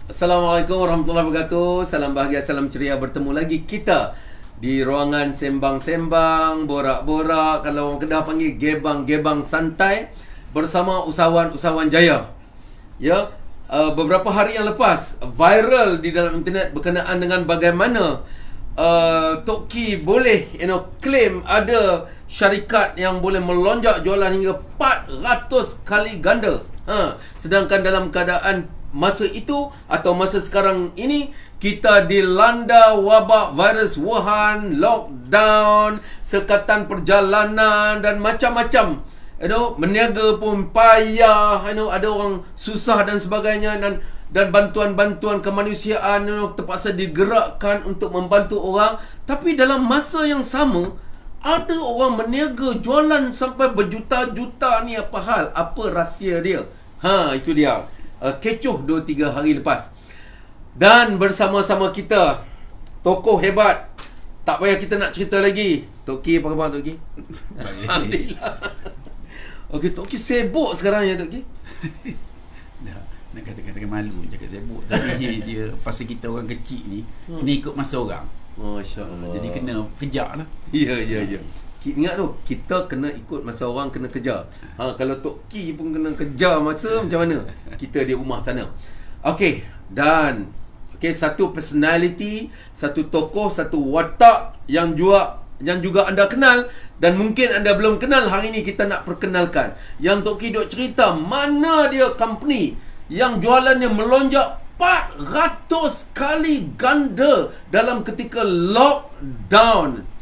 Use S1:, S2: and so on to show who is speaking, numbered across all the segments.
S1: Assalamualaikum warahmatullahi wabarakatuh. Salam bahagia, salam ceria. Bertemu lagi kita di ruangan sembang-sembang, borak-borak, kalau orang Kedah panggil gebang-gebang santai, bersama usahawan-usahawan jaya. Ya, beberapa hari yang lepas viral di dalam internet berkenaan dengan bagaimana Tok Ki boleh claim ada syarikat yang boleh melonjak jualan hingga 400 kali ganda. Sedangkan dalam keadaan masa itu atau masa sekarang ini, kita dilanda wabak virus Wuhan, lockdown, sekatan perjalanan dan macam-macam. Meniaga pun payah, ada orang susah dan sebagainya, dan bantuan-bantuan kemanusiaan terpaksa digerakkan untuk membantu orang. Tapi dalam masa yang sama, ada orang meniaga jualan sampai berjuta-juta ni. Apa hal? Apa rahsia dia? Itu dia. Kecoh 2-3 hari lepas. Dan bersama-sama kita tokoh hebat. Tak payah kita nak cerita lagi. Tok Ki, apa khabar Tok Ki? Alhamdulillah. Okey, Tok Ki sibuk sekarang ya Tok Ki?
S2: Nak kata-kata malu cakap sibuk. Tapi dia pasal kita orang kecil ni kena ikut masa orang.
S1: Masya-Allah.
S2: Jadi kena kejar lah.
S1: Ya. Ingat tu, kita kena ikut masa orang, kena kejar. Kalau Tok Ki pun kena kejar masa, macam mana? Kita di rumah sana. Okey, dan satu personality, satu tokoh, satu watak yang juga anda kenal dan mungkin anda belum kenal. Hari ini kita nak perkenalkan. Yang Tok Ki duk cerita mana dia company yang jualannya melonjak 400 kali ganda dalam ketika lockdown.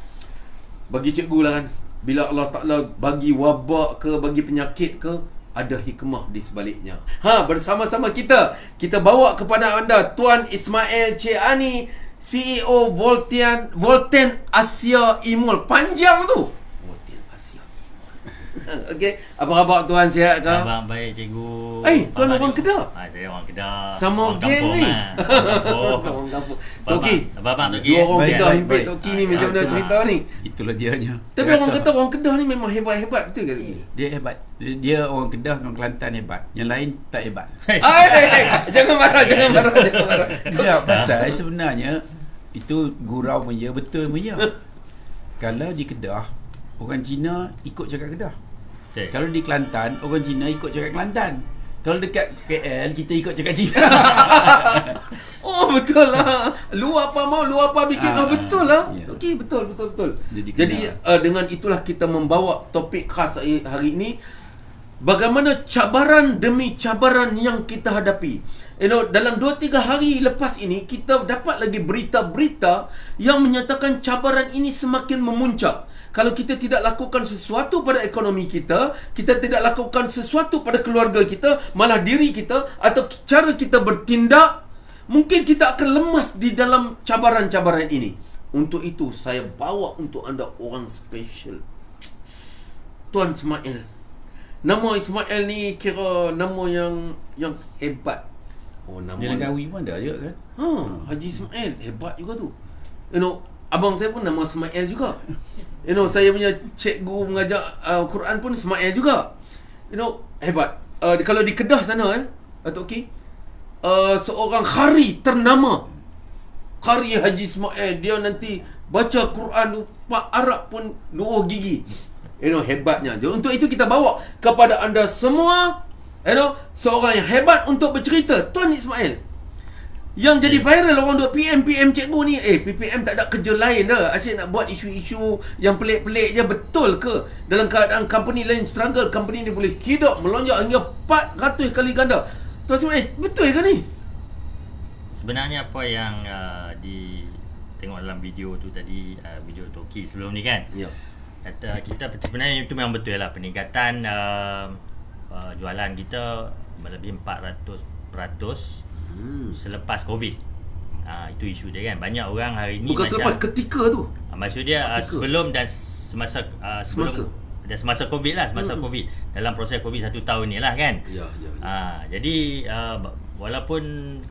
S1: Bagi cikgu lah kan, bila Allah Ta'ala bagi wabak ke, bagi penyakit ke, ada hikmah di sebaliknya. Bersama-sama kita bawa kepada anda Tuan Ismail Cik Ani, CEO Volten Asia Imol. Panjang tu, Volten Asia Imol. Okey, apa khabar Tuan, sihat ke?
S3: Abang baik cikgu.
S1: Tuan orang Kedah?
S3: Saya orang Kedah.
S1: Sama
S3: orang
S1: geng
S3: kampung
S1: ni.
S3: Sama
S1: Orang kampung.
S3: Tok Ki. Abang Tok Ki.
S1: Dua orang
S2: Baik,
S1: Kedah
S2: baik,
S1: himpit
S2: baik.
S1: Tok Ki ni macam mana cerita ni?
S2: Itulah dianya.
S1: Tapi orang kata orang Kedah ni memang hebat-hebat, betul ke Tok Ki?
S2: Dia hebat. Dia orang Kedah, orang Kelantan hebat. Yang lain tak hebat.
S1: Jangan marah.
S2: Tidak, pasal sebenarnya itu gurau punya, betul punya. Kalau di Kedah, orang Cina ikut cakap Kedah.
S3: Betul.
S2: Kalau di Kelantan, orang Cina ikut cakap Kelantan. Kalau dekat KL, kita ikut cakap Cina.
S1: Oh, betul lah. Luar apa bikin. Betul lah.
S2: Ya.
S1: Okey, betul. Jadi
S2: kena.
S1: dengan itulah kita membawa topik khas hari ini. Bagaimana cabaran demi cabaran yang kita hadapi. Dalam 2-3 hari lepas ini, kita dapat lagi berita-berita yang menyatakan cabaran ini semakin memuncak. Kalau kita tidak lakukan sesuatu pada ekonomi kita tidak lakukan sesuatu pada keluarga kita, malah diri kita atau cara kita bertindak, mungkin kita akan lemas di dalam cabaran-cabaran ini. Untuk itu, saya bawa untuk anda orang special, Tuan Ismail. Nama Ismail ni kira nama yang hebat. Nama
S2: Dia Langkawi pun ada je kan?
S1: Haji Ismail hebat juga tu. Abang saya pun nama Ismail juga. Saya punya cikgu mengajar Quran pun Ismail juga. Hebat. Kalau di Kedah sana Tok Ki, seorang qari ternama, Qari Haji Ismail, dia nanti baca Quran Pak Arab pun 2 gigi. Hebatnya. Untuk itu kita bawa kepada anda semua seorang yang hebat untuk bercerita, Tuan Ismail. Yang jadi viral, orang duk PM cikgu ni. PPM tak ada kerja lain dah, asyik nak buat isu-isu yang pelik-pelik je. Betul ke dalam keadaan company lain struggle, company ni boleh hidup melonjak hingga 400 kali ganda? Tuan Ismail, betul ke ni?
S3: Sebenarnya apa yang tengok dalam video tu tadi, video Tok Ki sebelum ni kan,
S1: Ya.
S3: kata kita sebenarnya itu memang betul lah. Peningkatan jualan kita melebihi 400% selepas COVID. Itu isu dia kan. Banyak orang hari ni
S1: Bukan selepas, ketika tu.
S3: maksud dia sebelum dan semasa semasa COVID lah, COVID, dalam proses COVID 1 tahun ni lah kan.
S1: Ya.
S3: Jadi walaupun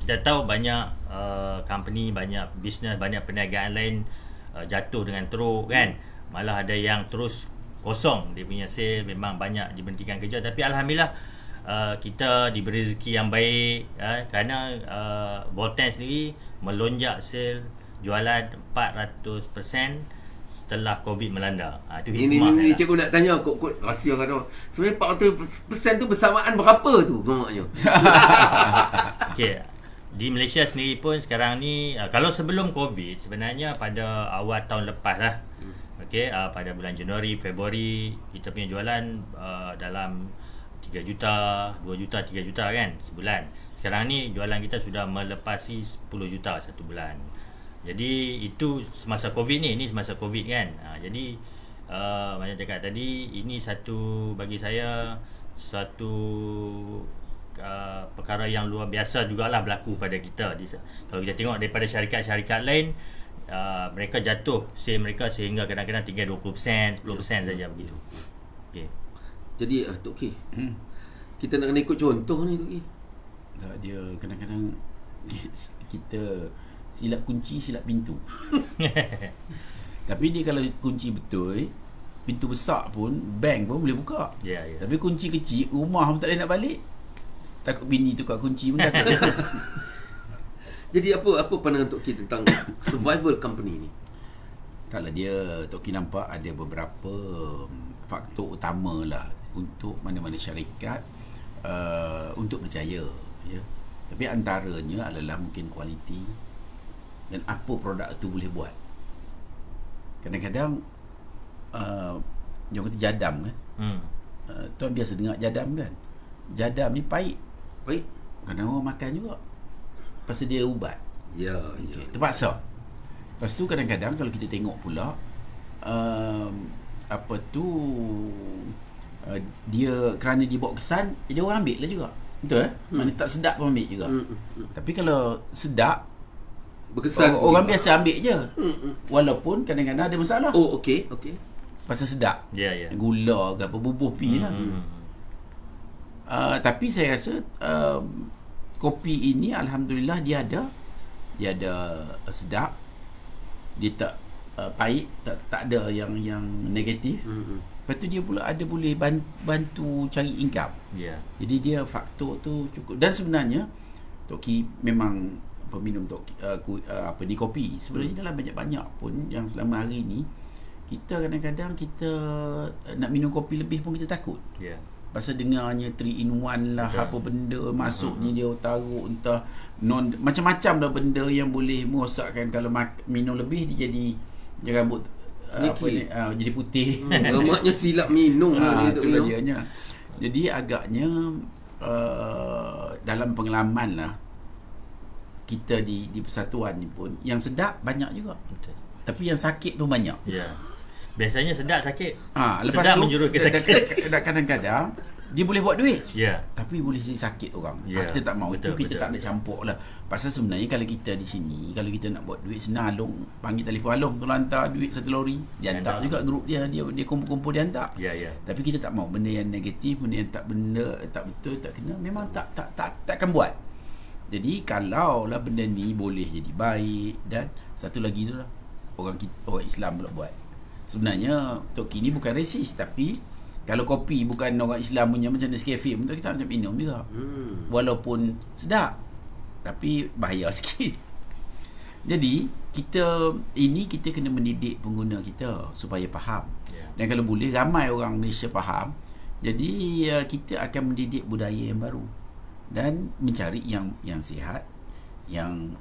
S3: kita tahu banyak company, banyak bisnes, banyak perniagaan lain jatuh dengan teruk kan, malah ada yang terus kosong dia punya sale, memang banyak diberhentikan kerja. Tapi alhamdulillah kita diberi rezeki yang baik, kerana Bolten sendiri melonjak sale jualan 400% setelah COVID melanda. Itu hikmah.
S1: Ini cikgu nak tanya kod rahsia kata. Sebenarnya 400% tu bersamaan berapa tu maknanya?
S3: Okey. Di Malaysia sendiri pun sekarang ni, kalau sebelum COVID sebenarnya pada awal tahun lepas lah. Okey, pada bulan Januari, Februari kita punya jualan dalam 3 juta, 2 juta, 3 juta kan sebulan. Sekarang ni jualan kita sudah melepasi 10 juta satu bulan. Jadi itu semasa COVID ni semasa COVID kan. Jadi macam cakap tadi, ini satu bagi saya satu perkara yang luar biasa jugalah berlaku pada kita. Kalau kita tengok daripada syarikat-syarikat lain, mereka jatuh sale mereka sehingga kadang-kadang tinggal 20%, 10% saja begitu. Okey.
S1: Jadi Tok Ki, kita nak kena ikut contoh ni Tok Ki.
S2: Tak, dia kadang-kadang kita silap kunci, silap pintu. Tapi dia kalau kunci betul, pintu besar pun, bank pun boleh buka.
S3: Ya, ya.
S2: Tapi kunci kecil, rumah pun tak boleh nak balik. Takut bini tukar kunci pun takut.
S1: Jadi apa pandangan Tok Ki tentang survival company ni?
S2: Taklah, dia Tok Ki nampak ada beberapa faktor utama lah untuk mana-mana syarikat untuk berjaya, ya. Tapi antaranya adalah mungkin kualiti dan apa produk tu boleh buat. Kadang-kadang dia kata jadam kan. Tuan biasa dengar jadam kan. Jadam ni pahit.
S1: Baik.
S2: Kadang orang makan juga. Pasal dia ubat.
S1: Ya,
S2: Okay, terpaksa. Lepas tu kadang-kadang kalau kita tengok pula apa tu dia kerana dia bawa kesan, dia orang ambil lah juga. Betul Mana tak sedap pun ambil juga. Tapi kalau sedap,
S1: Berkesan
S2: orang biasa ambil je. Walaupun kadang-kadang ada masalah.
S1: Oh, okey.
S2: Pasal sedap.
S3: Ya, ya.
S2: Gula ke apa, bubuh pi lah. Tapi saya rasa kopi ini alhamdulillah dia ada sedap. Dia tak pahit, tak ada yang negatif. Lepas tu dia pula ada boleh bantu cari income.
S3: Ya.
S2: Jadi dia faktor tu cukup. Dan sebenarnya Tok Ki memang peminum kopi. Sebenarnya dalam banyak-banyak pun yang selama hari ni kita kadang-kadang kita nak minum kopi lebih pun kita takut.
S3: Ya.
S2: Pasal dengarnya 3 in 1 lah, apa benda masuk ni dia taruh entah macam-macam dah benda yang boleh merosakkan. Kalau minum lebih dia jadi rambut jadi putih.
S1: Lemaknya silap minum
S2: itulah dianya. Jadi agaknya dalam pengalaman lah kita di persatuan ni pun yang sedap banyak juga.
S3: Betul.
S2: Tapi yang sakit pun banyak.
S3: Ya. Biasanya sedap sakit.
S2: Lepas
S3: sedap
S2: tu
S3: menjurus ke sakit.
S2: Kadang-kadang dia boleh buat duit.
S3: Ya.
S2: Tapi boleh jadi sakit orang.
S3: Ya.
S2: Kita tak mahu.
S3: Betul,
S2: Itu kita
S3: betul,
S2: tak nak campur lah. Pasal sebenarnya kalau kita di sini, kalau kita nak buat duit senang, Along panggil telefon Along, tolong hantar duit 1 lori. Dia hantar juga grup dia kumpul-kumpul dia hantar.
S3: Ya, ya.
S2: Tapi kita tak mahu benda yang negatif, benda yang tak betul, tak kena, memang takkan buat. Jadi kalau lah benda ni boleh jadi baik. Dan satu lagi tu lah, orang Islam pula buat. Sebenarnya Tok Ki ni bukan resis, tapi kalau kopi bukan orang Islam punya macam Nescafe pun kita macam minum juga. Walaupun sedap, tapi bahaya sikit. Jadi kita kena mendidik pengguna kita supaya faham. Dan kalau boleh ramai orang Malaysia faham. Jadi kita akan mendidik budaya yang baru dan mencari yang sihat, yang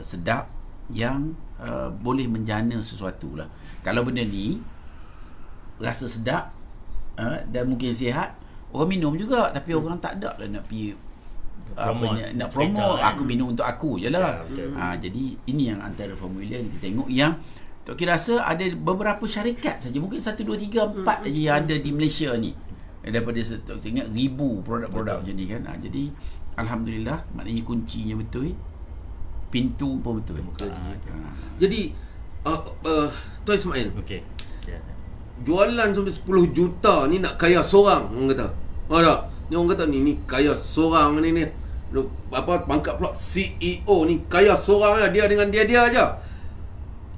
S2: sedap, yang boleh menjana sesuatu lah. Kalau benda ni rasa sedap dan mungkin sihat, orang minum juga. Tapi orang tak ada lah nak pergi nak promote aku minum untuk aku je lah. Jadi ini yang antara formula yang kita tengok yang Tok Ki rasa ada beberapa syarikat saja, mungkin 1, 2, 3, 4 je yang ada di Malaysia ni. Daripada Tok Ki ingat ribu produk-produk macam ni kan. Jadi alhamdulillah, maknanya kuncinya betul, pintu pun betul.
S1: Jadi Tuan Ismail,
S3: Okey. Ya.
S1: jualan sampai 10 juta ni nak kaya seorang, orang kata. Ada. Ni orang kata ni kaya seorang ni. Apa pangkat pula CEO ni kaya seorang lah, dia dengan dia aja.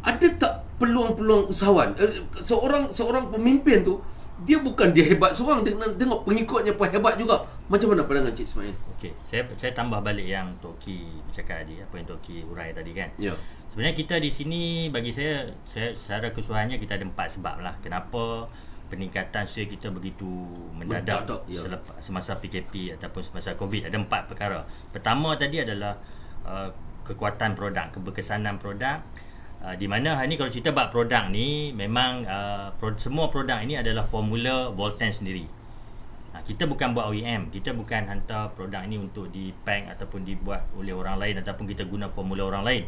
S1: Ada tak peluang-peluang usahawan? Seorang pemimpin tu, dia bukan dia hebat seorang, dia tengok pengikutnya pun hebat juga. Macam mana pandangan Cik Ismail?
S3: Okey, saya tambah balik yang Tok Ki bercakap tadi, apa yang Tok Ki urai tadi kan.
S1: Ya.
S3: Sebenarnya kita di sini, bagi saya secara keseluruhannya kita ada 4 sebab lah kenapa peningkatan share kita begitu mendadak
S1: ya.
S3: semasa PKP ataupun semasa COVID. Ada 4 perkara. Pertama tadi adalah kekuatan produk, keberkesanan produk. Di mana hari ni kalau cerita bab produk ni, memang semua produk ini adalah formula Volten sendiri. Kita bukan buat OEM, kita bukan hantar produk ini untuk dipack ataupun dibuat oleh orang lain ataupun kita guna formula orang lain.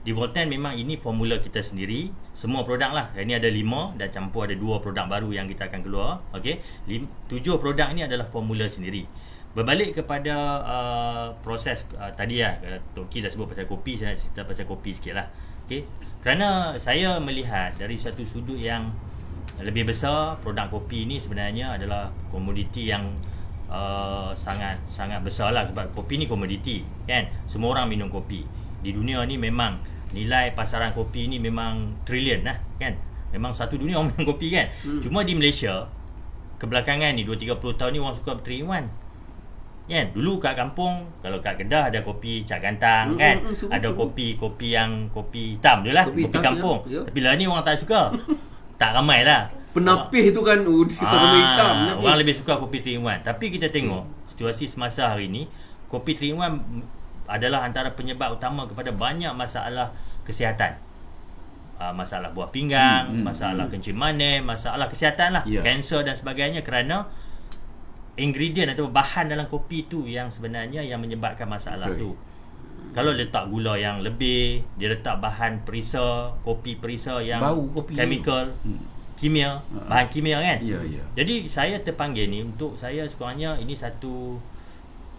S3: Di Volten memang ini formula kita sendiri, semua produk lah. Ini ada 5 dan campur ada 2 produk baru yang kita akan keluar. Okey, 7 produk ini adalah formula sendiri. Berbalik kepada proses tadi lah, Tok Ki dah sebut pasal kopi, saya nak cerita pasal kopi sikit lah. Okay? Kerana saya melihat dari satu sudut yang lebih besar, produk kopi ni sebenarnya adalah komoditi yang sangat besar lah. Sebab kopi ni komoditi kan, semua orang minum kopi. Di dunia ni memang nilai pasaran kopi ni memang trilion lah kan. Memang satu dunia orang minum kopi kan. Cuma di Malaysia kebelakangan ni 2-30 tahun ni orang suka 3-in-1 kan. Dulu kat kampung, kalau kat Kedah ada kopi Cak Gantang kan, ada kopi yang kopi hitam je lah, kopi kampung ya. Tapi lah ni orang tak suka. Tak ramai lah.
S1: Penapih tu kan warna hitam.
S3: Orang lebih suka kopi 3-in-1. Tapi kita tengok situasi semasa hari ni, kopi 3-in-1 adalah antara penyebab utama kepada banyak masalah kesihatan. Masalah buah pinggang, masalah kencing manis, masalah kesihatan lah, kanser dan sebagainya, kerana ingredient atau bahan dalam kopi tu yang sebenarnya yang menyebabkan masalah tu. Kalau letak gula yang lebih, dia letak bahan perisa, kopi perisa yang chemical, kimia, bahan kimia kan. Jadi saya terpanggil ni untuk saya sekurangnya ini satu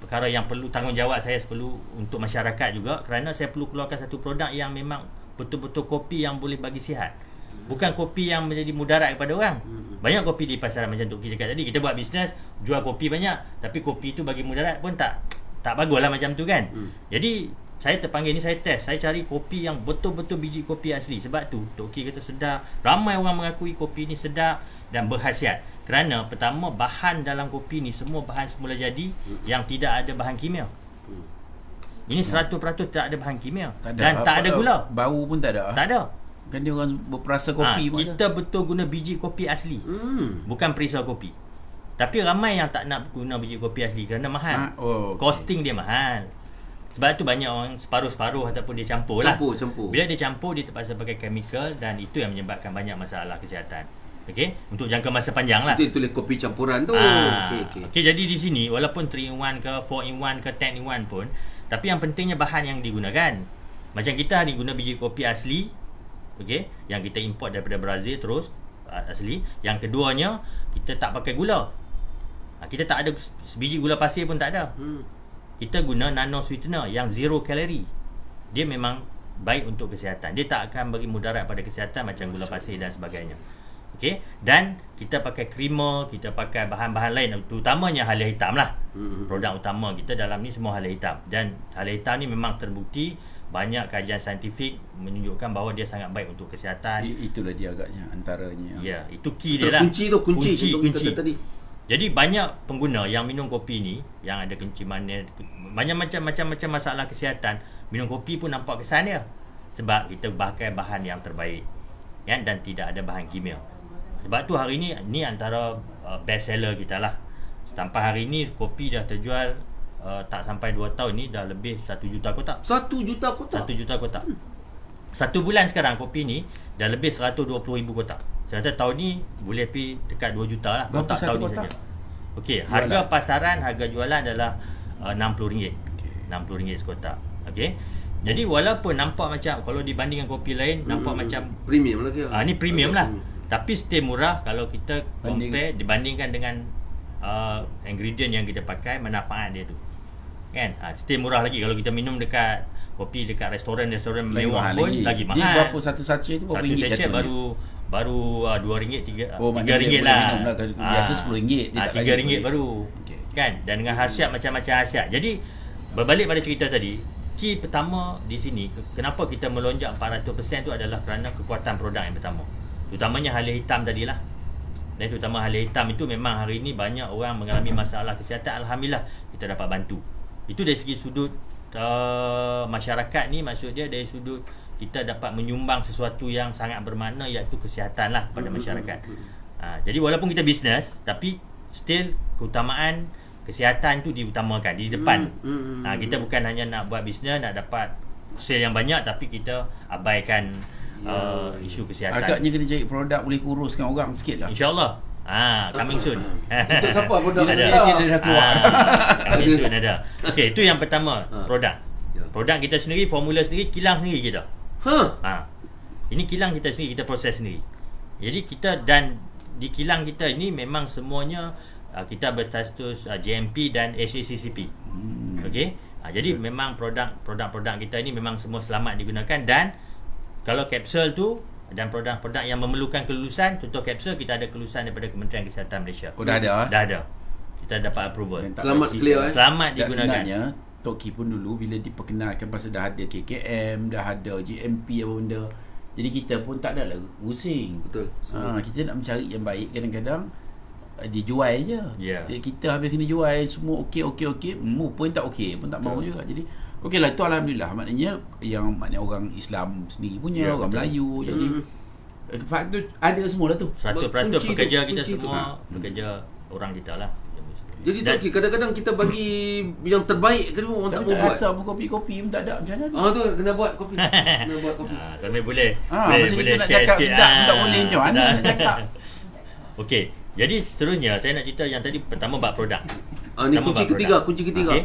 S3: perkara yang perlu tanggungjawab saya perlu untuk masyarakat juga, kerana saya perlu keluarkan satu produk yang memang betul-betul kopi yang boleh bagi sihat. Bukan kopi yang menjadi mudarat kepada orang. Banyak kopi di pasaran macam Tok Ki cakap tadi, kita buat bisnes, jual kopi banyak, tapi kopi tu bagi mudarat pun tak bagus lah macam tu kan. Jadi saya terpanggil ni, saya test, saya cari kopi yang betul-betul biji kopi asli. Sebab tu Tok Ki kata sedap, ramai orang mengakui kopi ni sedap dan berkhasiat. Kerana pertama, bahan dalam kopi ni semua bahan semula jadi yang tidak ada bahan kimia. Ini 100% tak ada bahan kimia dan tak ada gula.
S2: Bau pun tak ada.
S3: Tak ada.
S2: Kan dia orang berperasa kopi pun
S3: kita ada. Betul guna biji kopi asli. Bukan perisa kopi. Tapi ramai yang tak nak guna biji kopi asli kerana mahal. Costing dia mahal. Sebab tu banyak orang separuh-separuh ataupun dia campur lah. Bila dia campur, dia terpaksa pakai chemical dan itu yang menyebabkan banyak masalah kesihatan. Okey, untuk jangka masa panjang lah.
S1: Itu tulis kopi campuran tu.
S3: Okey, jadi di sini walaupun 3-in-1 ke 4-in-1 ke 10-in-1 pun, tapi yang pentingnya bahan yang digunakan. Macam kita ni guna biji kopi asli, okey, yang kita import daripada Brazil terus asli. Yang keduanya, kita tak pakai gula. Kita tak ada sebiji gula pasir pun tak ada. Kita guna nano sweetener yang 0 kalori. Dia memang baik untuk kesihatan. Dia tak akan bagi mudarat pada kesihatan macam gula pasir dan sebagainya. Okey, dan kita pakai creamer, kita pakai bahan-bahan lain, terutamanya halia hitam lah. Produk utama kita dalam ni semua halia hitam. Dan halia hitam ni memang terbukti, banyak kajian saintifik menunjukkan bahawa dia sangat baik untuk kesihatan.
S2: Itulah dia agaknya antaranya.
S3: Ya, itu key dia lah. Kunci.
S1: Tadi.
S3: Jadi banyak pengguna yang minum kopi ni yang ada kencing manis, banyak macam masalah kesihatan, minum kopi pun nampak kesan dia. Sebab kita pakai bahan yang terbaik kan, dan tidak ada bahan kimia. Sebab tu hari ni antara best seller kita lah. Sampai hari ni kopi dah terjual tak sampai 2 tahun ni dah lebih 1 juta kotak.
S1: 1 juta kotak?
S3: 1 juta kotak. Satu bulan sekarang kopi ni dah lebih 120,000 kotak. Saya kata tahun ni boleh pergi dekat 2 juta lah kotak tahun ni saja. Okey, harga pasaran, harga jualan adalah RM60. RM60 sekotak. Okey. Jadi walaupun nampak macam, kalau dibandingkan kopi lain nampak macam
S1: premium lagi.
S3: Ni premium lah. Tapi still murah kalau kita compare dibandingkan dengan ingredient yang kita pakai, manfaat dia tu. Kan? Still murah lagi kalau kita minum dekat kopi dekat restoran mewah pun lagi mahal.
S2: Dia berapa satu sachet tu? Berapa ringgit jatuhnya?
S3: Baru RM2, RM3 lah.
S2: Biasa RM10.
S3: RM3 baru. Kan? Dan dengan khasiat macam-macam khasiat. Jadi berbalik pada cerita tadi, key pertama di sini, kenapa kita melonjak 400% tu adalah kerana kekuatan produk yang pertama. Terutamanya halia hitam tadilah. Dan terutama hala hitam itu memang hari ini banyak orang mengalami masalah kesihatan. Alhamdulillah kita dapat bantu. Itu dari segi sudut masyarakat ni, maksud dia dari sudut kita dapat menyumbang sesuatu yang sangat bermakna, iaitu kesihatan lah kepada masyarakat. Jadi walaupun kita bisnes, tapi still keutamaan kesihatan tu diutamakan di depan. Kita bukan hanya nak buat bisnes, nak dapat sale yang banyak, tapi kita abaikan isu kesihatan.
S2: Agaknya kena cari produk boleh kuruskan orang sikit lah.
S3: InsyaAllah. Coming soon.
S1: Untuk siapa produk
S3: Ada.
S2: Dia dah keluar.
S3: Coming soon ada. Okey, itu yang pertama, produk. Produk kita sendiri, formula sendiri, kilang sendiri kita. Ini kilang kita sendiri, kita proses sendiri. Jadi kita, dan di kilang kita ini memang semuanya kita berstatus GMP dan SACCP. Okey. Jadi memang produk-produk kita ini memang semua selamat digunakan. Dan kalau kapsul tu dan produk-produk yang memerlukan kelulusan, contoh kapsul, kita ada kelulusan daripada Kementerian Kesihatan Malaysia.
S2: Dah ada?
S3: Dah ada. Kita dapat approval.
S1: Selamat clear
S3: Selamat
S2: Dan
S3: digunakan.
S2: sebenarnya Tok Ki pun dulu bila diperkenalkan pasal dah ada KKM, dah ada GMP apa benda, jadi kita pun tak ada lah pusing.
S1: Betul.
S2: Kita nak mencari yang baik, kadang-kadang dijual je. Jadi kita habis kena jual semua okey pun tak okey pun tak mau juga. Jadi okeylah, itu alhamdulillah. Maknanya orang Islam sendiri punya, orang
S3: betul.
S2: Melayu. Jadi faktor ada semualah tu.
S3: 100%
S1: Kunci
S3: pekerja
S1: tu,
S3: kita
S1: kunci tu.
S3: semua bekerja orang kita lah.
S1: Jadi
S3: Dan-
S1: Tok Ki, kadang-kadang kita bagi yang terbaik ke orang tak mau buat.
S2: Rasa pun kopi-kopi pun tak ada, macam mana?
S1: Tu kena buat kopi. Kena buat kopi.
S3: Sambil boleh
S2: masa kita nak cakap sedap pun tak boleh, macam mana nak cakap?
S3: Okey, jadi seterusnya saya nak cerita yang tadi pertama bab produk.
S1: Ni
S3: Pertama
S1: kunci
S3: bab
S1: ketiga,
S3: produk.
S1: kunci ketiga.
S3: Okey.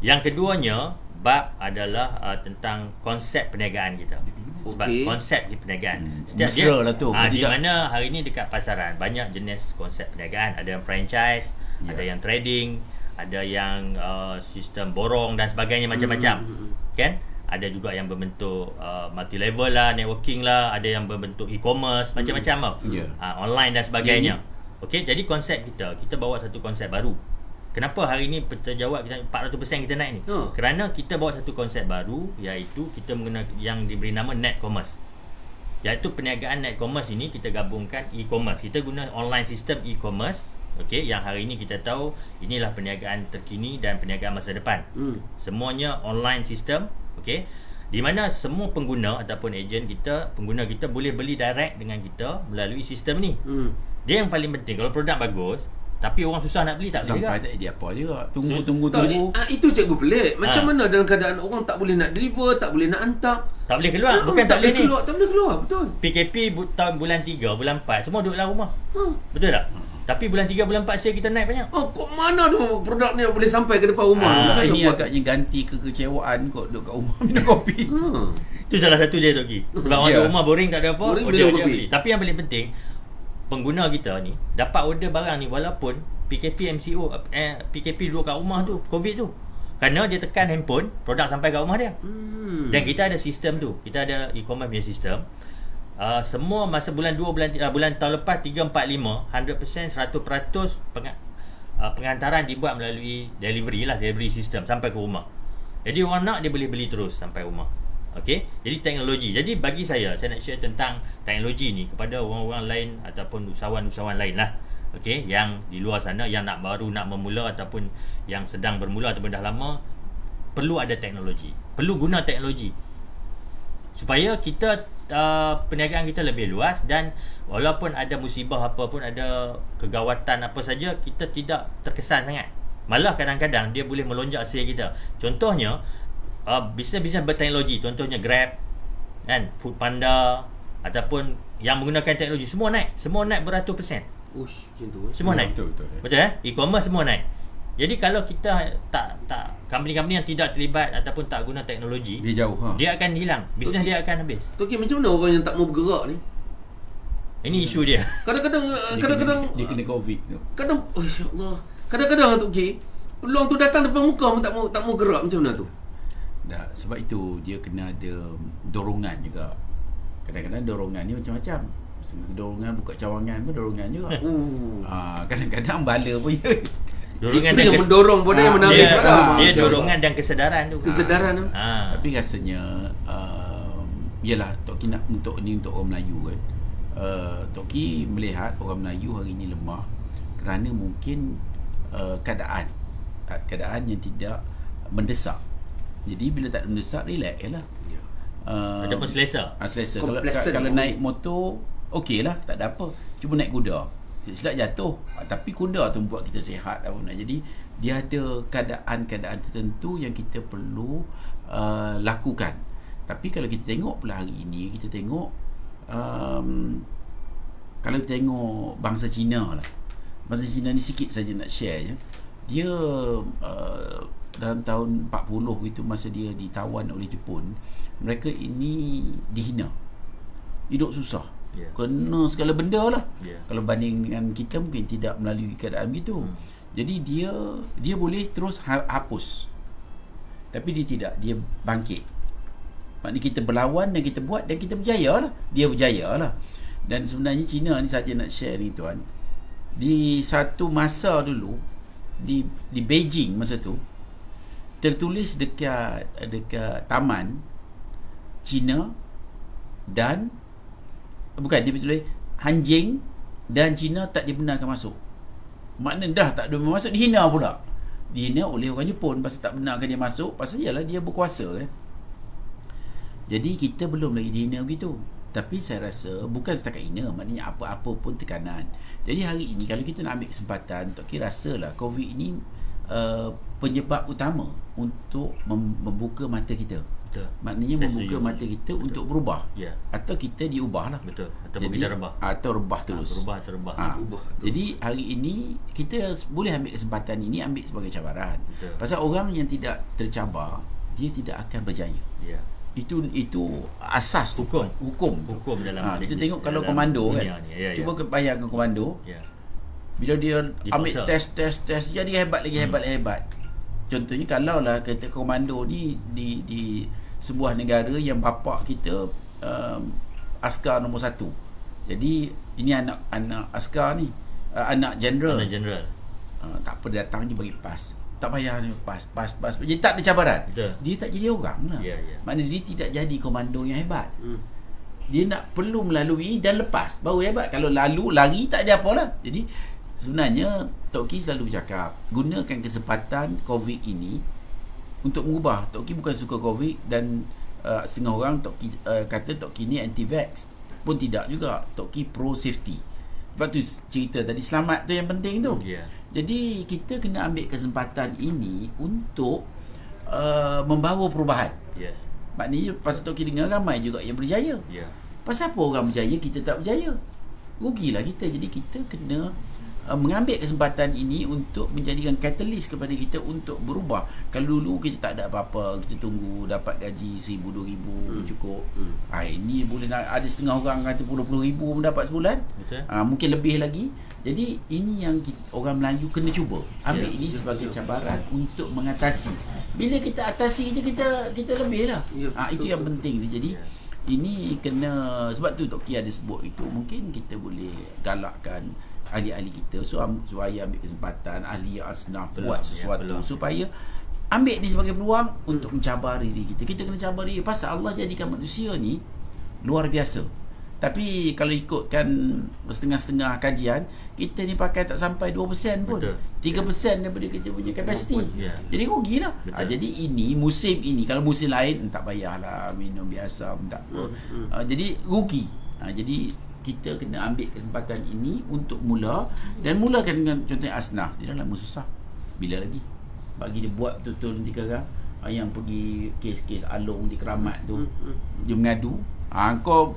S3: Yang keduanya bab adalah tentang konsep perniagaan kita. Sebab
S1: Okey.
S3: konsep perniagaan.
S2: Mesra lah tu,
S3: di
S2: tidak-
S3: mana hari ni dekat pasaran banyak jenis konsep perniagaan. Ada yang franchise, ada yang trading, ada yang sistem borong dan sebagainya, macam-macam. Kan? Ada juga yang berbentuk multi level lah, networking lah, ada yang berbentuk e-commerce, macam-macam lah.
S2: Ya.
S3: Online dan sebagainya. Okey, jadi konsep kita bawa satu konsep baru. Kenapa hari ni terjawab kita 400% kita naik ni? Kerana kita bawa satu konsep baru, iaitu kita menggunakan yang diberi nama net commerce. Iaitu perniagaan net commerce ini kita gabungkan e-commerce. Kita guna online sistem e-commerce. Okey, yang hari ini kita tahu inilah perniagaan terkini dan perniagaan masa depan. Semuanya online sistem, okey. Di mana semua pengguna ataupun ejen kita, pengguna kita boleh beli direct dengan kita melalui sistem ni. Dia yang paling penting. Kalau produk bagus tapi orang susah nak beli, tak boleh
S2: Sampai
S3: juga.
S2: tak jadi apa juga. Tunggu.
S1: Itu cikgu pelik. Macam mana dalam keadaan orang tak boleh nak deliver, tak boleh nak hantar,
S3: Tak boleh keluar. Bukan tak boleh ni.
S1: Tak boleh keluar, betul.
S3: PKP tahun bulan 3, bulan 4 semua duduk dalam rumah. Betul tak? Tapi bulan 3, bulan 4 sale kita naik banyak.
S1: Kok mana tu produk ni boleh sampai ke depan rumah? Macam mana
S2: Ini
S1: buat?
S2: agaknya ganti kekecewaan kot duduk kat rumah minum kopi.
S3: Itu salah satu dia tu, Ki. Sebab orang
S2: Ya.
S3: duduk rumah boring, tak ada apa,
S1: Boring,
S3: order
S1: minum
S3: je
S1: kopi.
S3: beli. Tapi yang paling penting, pengguna kita ni dapat order barang ni walaupun PKP MCO, PKP duduk kat rumah tu, COVID tu. Kerana dia tekan handphone, produk sampai kat rumah dia. Dan kita ada sistem tu. Kita ada e-commerce punya sistem. Semua masa bulan 2, bulan tahun lepas 3, 4, 5 100%, 100% pengantaran dibuat melalui delivery system sampai ke rumah. Jadi orang nak, dia boleh beli terus sampai rumah. Okey, jadi teknologi. Jadi bagi saya nak share tentang teknologi ni kepada orang-orang lain ataupun usahawan-usahawan lain lah. Okey, yang di luar sana yang baru nak memula ataupun yang sedang bermula ataupun dah lama, perlu ada teknologi. Perlu guna teknologi supaya kita perniagaan kita lebih luas, dan walaupun ada musibah apa pun, ada kegawatan apa saja, kita tidak terkesan sangat. Malah kadang-kadang dia boleh melonjak sale kita. Contohnya bisnes-bisnes berteknologi, contohnya Grab kan, Foodpanda ataupun yang menggunakan teknologi, semua naik beratus%.
S1: Macam tu.
S3: Semua naik.
S2: Betul.
S3: Betul e-commerce semua naik. Jadi kalau kita tak company-company yang tidak terlibat ataupun tak guna teknologi,
S2: Dia jauh
S3: dia akan hilang. Bisnes dia akan habis.
S1: Tok Ki, macam mana orang yang tak mau bergerak ni?
S3: Ini isu dia.
S1: Kadang-kadang
S2: dia kena COVID tu.
S1: Allah. Kadang-kadang Tok Ki, peluang tu datang depan muka pun tak mau gerak, macam mana tu?
S2: Dah, sebab itu dia kena ada dorongan juga. Kadang-kadang dorongan ni macam-macam. Dorongan buka cawangan pun dorongan juga. Kadang-kadang bala pun ya.
S3: Dorongan
S1: Itu
S3: dan
S1: yang mendorong pun yang menarik
S3: dia,
S1: pula.
S3: dia dorongan dan kesedaran tu.
S1: Kesedaran tu.
S2: Tapi rasanya yalah Tok Ki nak untuk orang Melayu kan. Tok Ki melihat orang Melayu hari ini lemah kerana mungkin keadaan yang tidak mendesak. Jadi bila tak mendesak, relax je lah.
S3: Ataupun selesa.
S2: Selesa.
S1: Complacent.
S2: Kalau naik motor, okey lah, tak ada apa. Cuma naik kuda, silap jatuh. Tapi kuda tu buat kita sihat. Jadi dia ada keadaan-keadaan tertentu yang kita perlu lakukan. Tapi kalau kita tengok pula hari ini, kita tengok kalau kita tengok bangsa Cina lah. Bangsa Cina ni sikit saja nak share je. Dia dalam tahun 40 itu, masa dia ditawan oleh Jepun, mereka ini dihina, hidup susah, kena segala benda lah. Kalau banding dengan kita, mungkin tidak melalui keadaan begitu. Jadi dia boleh terus hapus, tapi dia tidak, dia bangkit. Maknanya kita berlawan dan kita buat dan kita berjaya lah. Dia berjaya lah. Dan sebenarnya Cina ni, saja nak share ni tuan, di satu masa dulu di Beijing masa tu, tertulis dekat taman Cina dan dia tulis anjing dan Cina tak dibenarkan masuk. Maknanya dah tak ada masuk, dihina pula. Dihina oleh orang Jepun pasal tak benarkan dia masuk, pasal ialah dia berkuasa kan. Jadi kita belum lagi dihina begitu. Tapi saya rasa bukan setakat hina, maknanya apa-apa pun tekanan. Jadi hari ini kalau kita nak ambil kesempatan, Tok Ki rasalah COVID ini penyebab utama untuk membuka mata kita.
S3: Betul.
S2: Maknanya saya membuka mata kita untuk berubah. Atau kita diubah lah.
S3: Betul. Ataupun kita rebah.
S2: Atau rebah terus.
S3: Berubah.
S2: Jadi hari ini kita boleh ambil kesempatan ini, ambil sebagai cabaran.
S3: Betul.
S2: Pasal orang yang tidak tercabar, dia tidak akan berjaya. Itu asas
S3: hukum dalam
S2: kita tengok kalau komando kan. Cuba bayangkan komando. Bila dia ambil test jadi hebat lagi hebat. Contohnya kalau lah kata komando ni di sebuah negara yang bapa kita askar nombor 1. Jadi ini anak askar ni, anak jeneral. Tak apa, datang je bagi pas. Tak payah ni pas. Jadi tak ada cabaran.
S3: Betul.
S2: Dia tak jadi orang lah. Maknanya dia tidak jadi komando yang hebat. Dia nak perlu melalui dan lepas baru hebat. Kalau lalu lari tak ada apalah. Jadi sebenarnya Tok Ki selalu bercakap, gunakan kesempatan COVID ini untuk mengubah. Tok Ki bukan suka COVID dan setengah orang Tok Ki kata Tok Ki ni anti-vax. Pun tidak juga. Tok Ki pro safety. Sebab tu cerita tadi, selamat tu yang penting tu. Jadi kita kena ambil kesempatan ini untuk membawa perubahan. Maknanya pasal Tok Ki dengar ramai juga yang berjaya. Pasal apa orang berjaya, kita tak berjaya? Rugilah kita. Jadi kita kena mengambil kesempatan ini untuk menjadikan catalyst kepada kita untuk berubah. Kalau dulu kita tak ada apa-apa, kita tunggu dapat gaji 1,000, 2,000 cukup. Ini boleh ada setengah orang kata 20,000 mendapat sebulan. Mungkin lebih lagi. Jadi ini yang orang Melayu kena cuba. Ambil ini sebagai cabaran untuk mengatasi. Bila kita atasi je, kita lebih lah. Itu yang penting. Jadi ini kena, sebab tu Tok Ki ada sebut itu, mungkin kita boleh galakkan ahli-ahli kita supaya ambil kesempatan, ahli asnaf buat sesuatu supaya ambil ni sebagai peluang untuk mencabar diri kita. Kita kena cabar diri pasal Allah jadikan manusia ni luar biasa. Tapi kalau ikutkan setengah-setengah kajian, kita ni pakai tak sampai 2% pun. 3% daripada kita punya kapasiti. Jadi rugilah. Jadi ini musim ini, kalau musim lain tak payahlah minum biasa pun tak apa. Jadi rugi. Jadi kita kena ambil kesempatan ini untuk mula, dan mulakan dengan contohnya asnaf. Dia dah lama susah. Bila lagi bagi dia buat betul-betul nanti sekarang yang pergi kes-kes alung di Keramat tu, dia mengadu, kau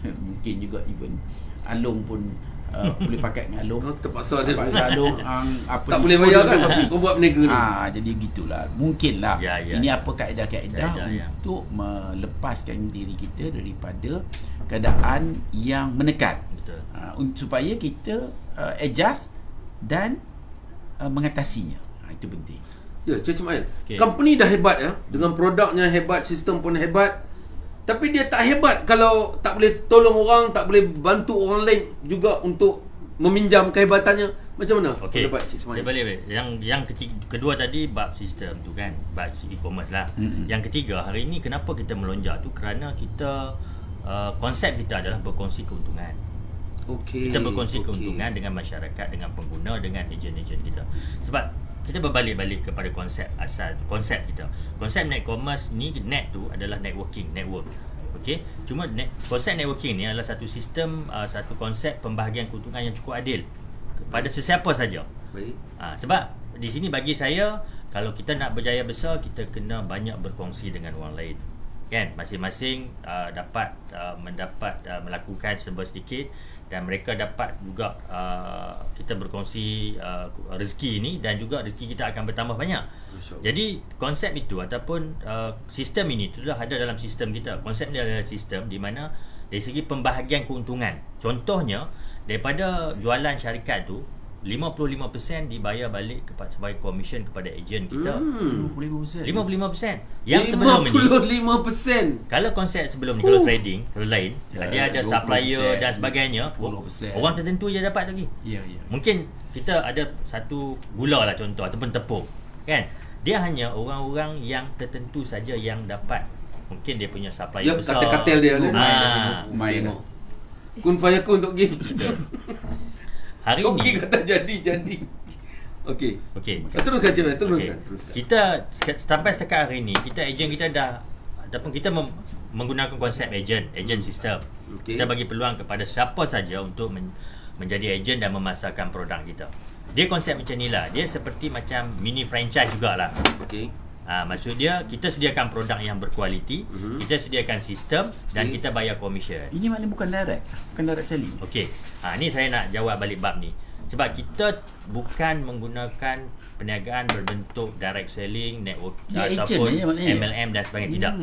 S2: mungkin juga even alung pun boleh pakai dengan alung.
S1: Terpaksa
S2: alung apa
S1: tak boleh bayar kan kau buat berniaga ni.
S2: Jadi gitulah. Mungkinlah ini apa kaedah-kaedah untuk melepaskan diri kita daripada keadaan yang menekan. Supaya kita adjust dan mengatasinya. Itu penting.
S1: Ya, Cik Ismail. Company dah hebat dengan produknya hebat, sistem pun hebat. Tapi dia tak hebat kalau tak boleh tolong orang, tak boleh bantu orang lain juga untuk meminjam kehebatannya. Macam mana?
S3: Pendapat Cik Ismail? Boleh. Yang kedua tadi bab sistem tu kan, bab e-commerce lah. Yang ketiga, hari ini kenapa kita melonjak tu kerana kita konsep kita adalah berkongsi keuntungan.
S1: Okey.
S3: Kita berkongsi keuntungan dengan masyarakat, dengan pengguna, dengan ejen-ejen kita. Sebab kita berbalik-balik kepada konsep asal, konsep kita. Konsep net commerce ni, net tu adalah network. Okey. Cuma konsep networking ni adalah satu sistem, satu konsep pembahagian keuntungan yang cukup adil kepada sesiapa saja.
S1: Baik.
S3: Sebab di sini bagi saya, kalau kita nak berjaya besar, kita kena banyak berkongsi dengan orang lain. Kan, masing-masing dapat melakukan serba sedikit, dan mereka dapat juga kita berkongsi rezeki ini, dan juga rezeki kita akan bertambah banyak. Jadi konsep itu ataupun sistem ini sudah ada dalam sistem kita. Konsep ini adalah sistem di mana dari segi pembahagian keuntungan. Contohnya, daripada jualan syarikat tu 55% dibayar balik sebagai komisen kepada ejen kita. 55%. Yang sebelum ni
S1: 55%.
S3: kalau konsep sebelum ni, kalau trading, kalau lain, dia ada supplier dan sebagainya,
S2: 10%.
S3: orang tertentu je dapat lagi.
S2: Ya.
S3: Mungkin kita ada satu gula lah contoh, ataupun tepung, kan? Dia hanya orang-orang yang tertentu saja yang dapat. Mungkin dia punya supplier besar.
S1: Katil-katil dia lah.
S2: Main.
S1: Kun fayakun untuk game.
S3: Hari
S1: Okey
S3: ni
S1: kata jadi. Okey. Teruskan.
S3: Kita sampai setakat hari ni, kita ejen kita dah, ataupun kita menggunakan konsep ejen sistem.
S1: Okey.
S3: Kita bagi peluang kepada siapa saja untuk menjadi ejen dan memasarkan produk kita. Dia konsep macam ni lah. Dia seperti macam mini franchise jugalah.
S1: Okey.
S3: Maksud dia, kita sediakan produk yang berkualiti, kita sediakan sistem, dan kita bayar komisen.
S2: Ini maknanya bukan direct selling.
S3: Okey. Ni saya nak jawab balik bab ni. Sebab kita bukan menggunakan perniagaan berbentuk direct selling, network ataupun MLM dan sebagainya. Tidak.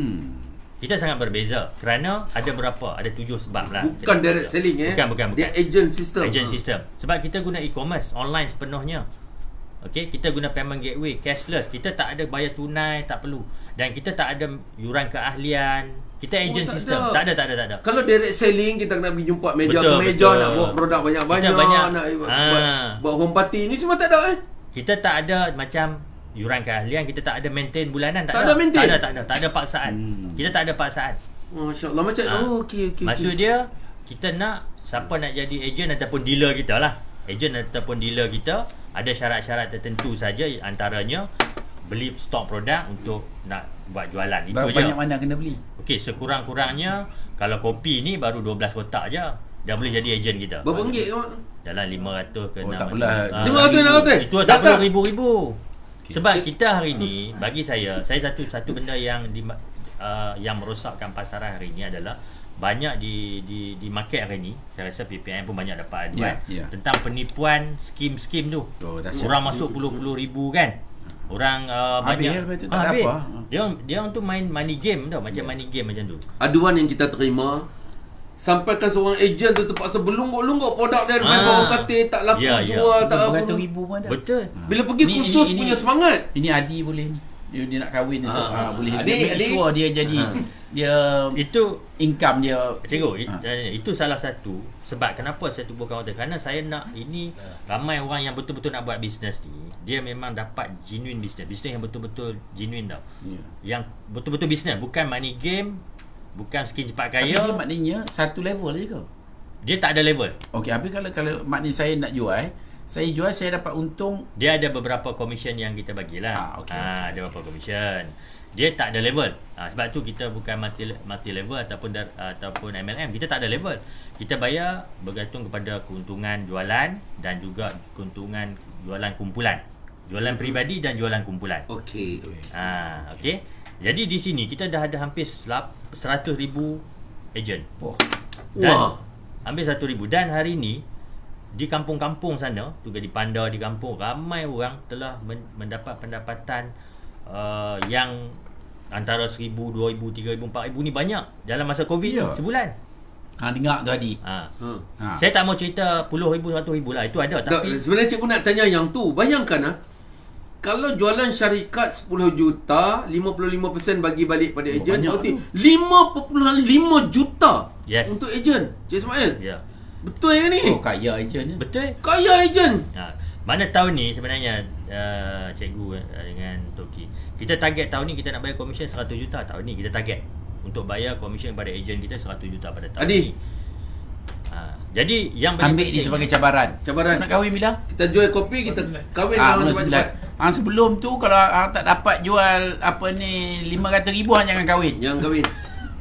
S3: Kita sangat berbeza kerana ada berapa? Ada 7 sebab lah.
S1: Bukan direct selling
S3: Bukan.
S1: Dia agent system.
S3: Agent system. Sebab kita guna e-commerce online sepenuhnya. Okey, kita guna payment gateway, cashless. Kita tak ada bayar tunai, tak perlu. Dan kita tak ada yuran keahlian. Kita agent system. Tak ada.
S1: Kalau direct selling, kita kena pergi jumpa meja
S3: Betul,
S1: ke meja,
S3: betul.
S1: nak bawa produk banyak-banyak, nak buat home party. Ni semua tak ada
S3: Kita tak ada macam yuran keahlian, kita tak ada maintain bulanan,
S1: Tak ada maintain?
S3: Tak ada paksaan. Kita tak ada paksaan.
S1: Masya-Allah macam okey.
S3: Maksud dia, kita nak siapa nak jadi ejen ataupun dealer kita lah. Ejen ataupun dealer kita ada syarat-syarat tertentu saja, antaranya beli stok produk untuk nak buat jualan. Itu je.
S2: Banyak mana kena beli?
S3: Okey, sekurang-kurangnya kalau kopi ni baru 12 kotak je, dah boleh jadi ejen kita.
S1: Berapa ringgit kau?
S3: Dalam 500 ke 600.
S2: tak apalah.
S1: 500.
S3: Itu tak perlu ribu-ribu. Sebab kita hari ni, bagi saya satu benda yang yang merosakkan pasaran hari ni adalah banyak di market hari ni. Saya rasa PPM pun banyak dapat advice tentang penipuan skim tu. Orang masuk puluh-puluh ribu kan. Orang banyak
S2: habis tu tak ada apa.
S3: Dia untuk main money game tau, macam money game macam tu.
S1: Aduan yang kita terima, sampaikan seorang ejen tu terpaksa berlungguk-lungguk produk dia dengan bawah katil, tak laku jual, tak apa.
S2: RM100,000 pun ada.
S3: Betul.
S1: Bila pergi kursus punya semangat.
S2: Ini Adi boleh ni. Dia nak kahwin boleh.
S1: Adik.
S2: Dia jadi dia
S3: itu
S2: income dia.
S3: Cikgu, itu salah satu sebab kenapa saya tubuhkan hotel, kerana saya nak ini ramai orang yang betul-betul nak buat bisnes ni, dia memang dapat genuine bisnes yang betul-betul genuine tau. Yang betul-betul bisnes, bukan money game, bukan skin cepat kaya.
S2: Tapi dia maknanya satu level je ke?
S3: Dia tak ada level.
S2: Okey, habis kalau maknanya saya nak jual, saya dapat untung.
S3: Dia ada beberapa komisen yang kita bagilah. Ada beberapa komisen. Dia tak ada level. Sebab tu kita bukan multi level ataupun MLM. Kita tak ada level. Kita bayar bergantung kepada keuntungan jualan dan juga keuntungan jualan kumpulan. Jualan peribadi dan jualan kumpulan.
S1: Okey.
S3: Okey. Jadi di sini kita dah ada hampir 100,000 ejen. Hampir 100,000. Dan hari ni di kampung-kampung sana, juga di Panda, di kampung, ramai orang telah mendapat pendapatan yang antara 1,000, 2,000, 3,000, 4,000 ni banyak dalam masa Covid ni sebulan.
S2: Dengar tu Adi.
S3: Saya tak mau cerita puluh ribu, 100,000 lah. Itu ada. Tapi
S1: sebenarnya cikgu nak tanya yang tu. Bayangkan kalau jualan syarikat 10 juta, 55% bagi balik pada ejen, berarti 5.5 juta untuk ejen. Cik Ismail.
S3: Ya.
S1: Betul ke ni?
S2: Kaya ejen ni.
S3: Betul.
S1: Kaya ejen.
S3: Mana tahun ni sebenarnya cikgu dengan Toki, kita target tahun ni kita nak bayar komisen 100 juta tahun ni kita target. untuk bayar komisen kepada ejen kita 100 juta pada tahun
S1: Adi.
S3: ni. Jadi yang paling
S2: Ambil ni
S3: penting-
S2: sebagai cabaran.
S1: Cabaran.
S2: Nak kahwin bila?
S1: Kita jual kopi, kita kahwin
S2: Bulan
S1: cepat-cepat.
S2: 9. Sebelum tu kalau tak dapat jual apa ni 500,000 jangan kahwin.
S1: Yang kahwin.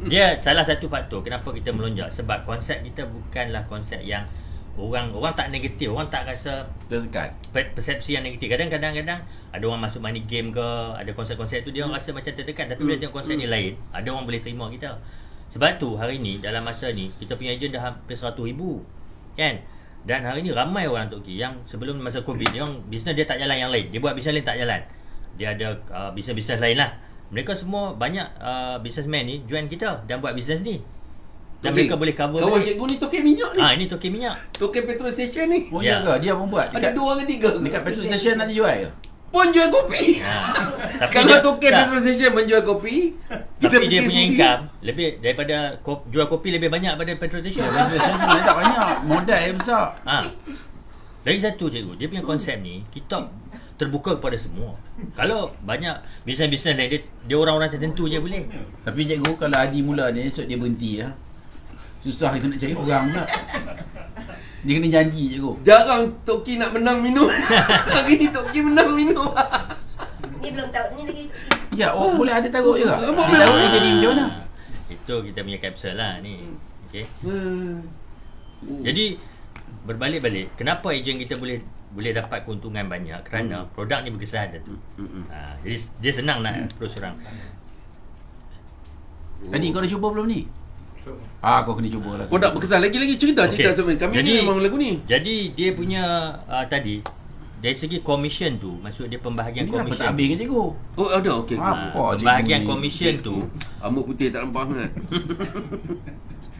S3: Dia salah satu faktor kenapa kita melonjak, sebab konsep kita bukanlah konsep yang orang tak negatif, orang tak rasa
S2: Terdekat.
S3: persepsi yang negatif. Kadang-kadang ada orang masuk money game ke, ada konsep-konsep tu dia orang rasa macam terdekat, tapi bila tengok konsep ni lain, ada orang boleh terima kita. Sebab tu hari ni dalam masa ni kita punya ejen dah hampir 100,000 kan. Dan hari ni ramai orang Tok Ki yang sebelum masa Covid dia orang bisnes dia tak jalan yang lain. Dia buat bisnes lain tak jalan. Dia ada bisnes-bisnes lain lah. Mereka semua banyak businessman ni join kita dan buat bisnes ni. Dan mereka boleh cover
S1: Kawan
S3: balik.
S1: cikgu ni token minyak ni.
S3: Ini token minyak.
S1: Token petrol station ni.
S2: Oh
S3: Ya.
S2: ya ke? Dia pun buat.
S1: Ada 2 ke 3.
S2: Dekat petrol station ada jual ke?
S1: Pun jual kopi.
S3: Tapi
S1: Kalau
S3: dia-
S1: token
S3: tak.
S1: petrol station menjual kopi, kita
S3: Tapi dia
S1: fikir
S3: punya
S1: sendiri.
S3: income lebih daripada jual kopi lebih banyak pada petrol station.
S2: Petrol station sebenarnya tak banyak. Modal yang besar.
S3: Lagi satu cikgu, dia punya konsep ni kita terbuka kepada semua. Kalau banyak bisnes-bisnes lain dia orang-orang tertentu je boleh.
S2: Tapi cikgu kalau Adi mula ni esok dia berhenti ya. Susah kita nak cari orang pula. Dia kena janji cikgu.
S1: Jarang Toki nak menang minum. Hari ni Toki menang minum.
S4: Ni belum tahu ni lagi.
S2: Ya, boleh ada taruk juga.
S1: Boleh.
S2: Dia taruk dia jadi macam mana?
S3: Itu kita punya kapsul lah ni. Okey.
S1: Hmm.
S3: Jadi berbalik-balik, kenapa ejen kita boleh dapat keuntungan banyak kerana produk ni berkesan tu. Jadi dia senang nak approach orang.
S2: Adi kau dah cuba belum ni? Kau kena cuba lah.
S1: Produk berkesan. Lagi-lagi cerita
S3: Okey.
S1: Samir. Kami ni memang lagu ni.
S3: Jadi dia punya tadi dari segi commission tu, maksud dia pembahagian
S2: Ini kenapa
S3: commission.
S2: tak habis ke cikgu?
S1: Oh ada okey.
S2: Apa cikgu
S3: Pembahagian
S2: ni?
S3: commission tu
S1: Rambut putih tak nampak sangat.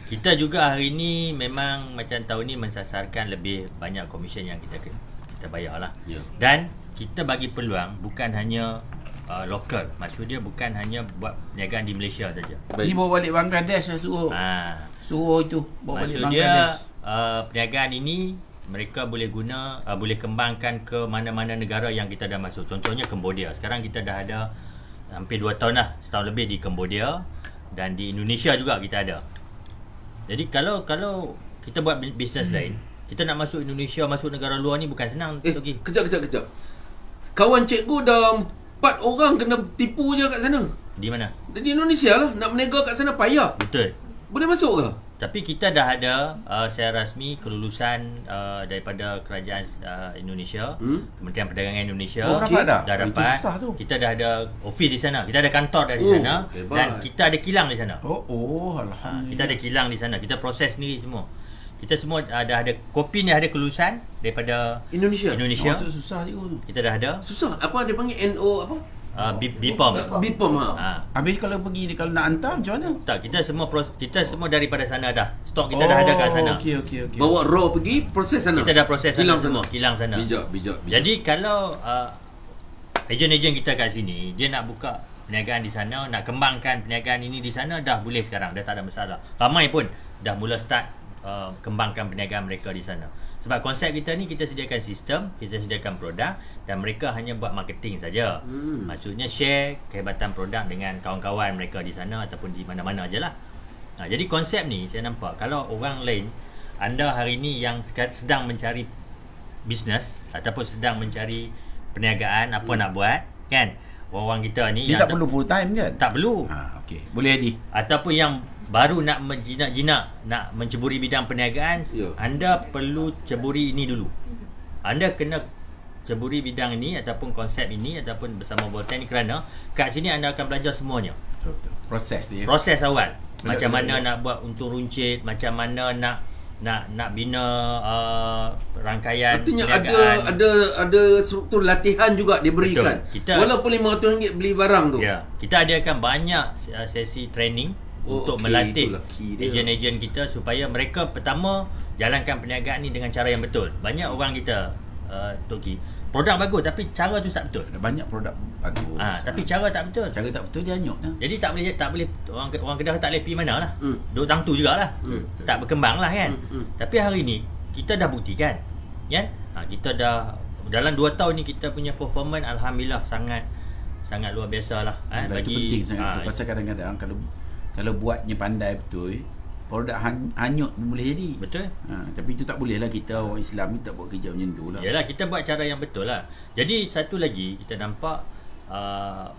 S3: kita juga hari ni memang macam tahun ni mensasarkan lebih banyak commission yang kita bayar lah.
S1: Ya.
S3: Dan kita bagi peluang bukan hanya lokal. Maksud dia bukan hanya buat perniagaan di Malaysia saja.
S2: Ni bawa balik Bangladesh lah suruh. Suruh itu bawa balik
S3: Maksud dia
S2: Bangladesh.
S3: perniagaan ini mereka boleh guna boleh kembangkan ke mana-mana negara yang kita dah masuk. Contohnya Cambodia. Sekarang kita dah ada hampir 2 tahun lah, setahun lebih di Cambodia, dan di Indonesia juga kita ada. Jadi kalau kita buat bisnes lain, kita nak masuk Indonesia, masuk negara luar ni bukan senang. Toki.
S1: Kejap. Kawan cikgu dah 4 orang kena tipu je kat sana.
S3: Di mana?
S1: Di Indonesia lah. Nak berniaga kat sana payah.
S3: Betul.
S1: Boleh masuk ke?
S3: Tapi kita dah ada secara rasmi kelulusan daripada kerajaan Indonesia, Kementerian Perdagangan Indonesia.
S2: Oh, dapat dah?
S3: Dah
S2: Itu
S3: dapat.
S2: susah tu.
S3: Kita dah ada office di sana. Kita ada kantor dah di
S1: Oh,
S3: sana,
S1: hebat.
S3: dan kita ada kilang di sana.
S2: Alhamdulillah.
S3: Kita ada kilang di sana. Kita proses sendiri semua. Kita semua dah ada kopi ni, ada kelulusan daripada
S1: Indonesia.
S2: Maksud susah cikgu tu.
S3: Kita dah ada
S1: Susah. Apa dia panggil NO apa?
S3: BPOM.
S1: BPOM ha.
S2: Habis kalau pergi kalau nak hantar macam mana?
S3: Tak, kita semua daripada sana dah. Stok kita dah ada kat sana.
S2: Okey.
S1: Bawa raw pergi proses sana.
S3: Kita dah proses sana
S1: Kilang
S3: semua, kilang sana.
S1: Bijak.
S3: Jadi kalau ejen-ejen kita kat sini, dia nak buka perniagaan di sana, nak kembangkan perniagaan ini di sana, dah boleh sekarang, dah tak ada masalah. Ramai pun dah mula start kembangkan perniagaan mereka di sana. Sebab konsep kita ni, kita sediakan sistem, kita sediakan produk, dan mereka hanya buat marketing saja. Maksudnya share kehebatan produk dengan kawan-kawan mereka di sana ataupun di mana-mana je lah. Jadi konsep ni saya nampak, kalau orang lain, anda hari ni yang sedang mencari bisnes ataupun sedang mencari perniagaan, apa nak buat, kan, orang kita ni
S2: Dia
S3: yang
S2: tak perlu full time kan?
S3: tak perlu,
S2: Okey. Boleh Adi.
S3: ataupun yang baru nak menjinak-jinak, nak menceburi bidang perniagaan,
S1: Ya.
S3: anda perlu ceburi ini dulu. Anda kena ceburi bidang ini ataupun konsep ini ataupun bersama Volten ni, kerana kat sini anda akan belajar semuanya.
S2: Betul. Proses tu ya.
S3: Proses awal, macam
S2: Betul,
S3: mana
S2: betul.
S3: nak buat unsur runcit, macam mana nak bina rangkaian
S1: Artinya
S3: perniagaan.
S1: ada struktur latihan juga diberikan.
S3: Betul. Kita-
S1: Walaupun RM500 beli barang tu.
S3: Ya, kita adakan banyak sesi training untuk
S1: okey,
S3: melatih
S1: itulah key dia.
S3: ejen-ejen kita supaya mereka pertama jalankan perniagaan ni dengan cara yang betul. Banyak orang kita Toki, produk bagus tapi cara tu tak betul.
S2: Ada banyak produk bagus.
S3: Tapi cara tak betul.
S2: cara tak betul dia hanyut lah.
S3: Jadi tak boleh orang Kedah tak boleh pergi mana lah. Duduk tang tu jugalah.
S2: Betul.
S3: Tak berkembang lah kan. Tapi hari ni kita dah buktikan, kan? Kita dah dalam 2 tahun ni kita punya performance alhamdulillah sangat luar biasa lah.
S2: Itu penting sangat tu. Pasal kadang-kadang kalau kalau buatnya pandai betul, produk hanyut pun boleh jadi.
S3: Betul.
S2: Tapi itu tak boleh lah, kita orang Islam ni tak buat kerja macam tu lah.
S3: Yalah, kita buat cara yang betul lah. Jadi satu lagi kita nampak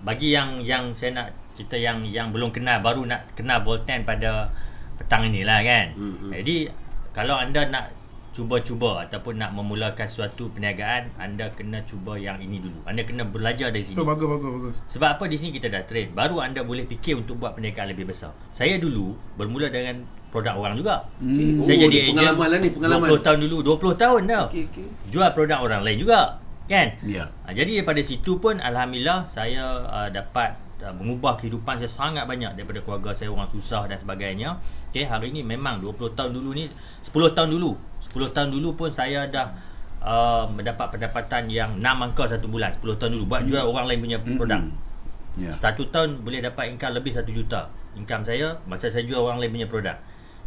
S3: bagi yang saya nak cerita yang belum kenal, baru nak kenal Voltan pada petang inilah kan. Jadi kalau anda nak cuba-cuba ataupun nak memulakan suatu perniagaan, anda kena cuba yang ini dulu. Anda kena belajar dari sini.
S2: Bagus.
S3: Sebab apa, di sini kita dah train. Baru anda boleh fikir untuk buat perniagaan lebih besar. Saya dulu bermula dengan produk orang juga. Saya jadi ejen
S1: pengalaman lah ni, pengalaman.
S3: 20 tahun dulu, 20 tahun dah.
S1: Okey.
S3: Jual produk orang lain juga, kan?
S2: Ya.
S3: Jadi daripada situ pun alhamdulillah saya dapat mengubah kehidupan saya sangat banyak daripada keluarga saya orang susah dan sebagainya. Okey, hari ni memang 20 tahun dulu ni, 10 tahun dulu pun saya dah mendapat pendapatan yang 6 angka satu bulan. 10 tahun dulu buat jual orang lain punya produk.
S2: Ya.
S3: 1 tahun boleh dapat income lebih 1 juta. Income saya masa saya jual orang lain punya produk.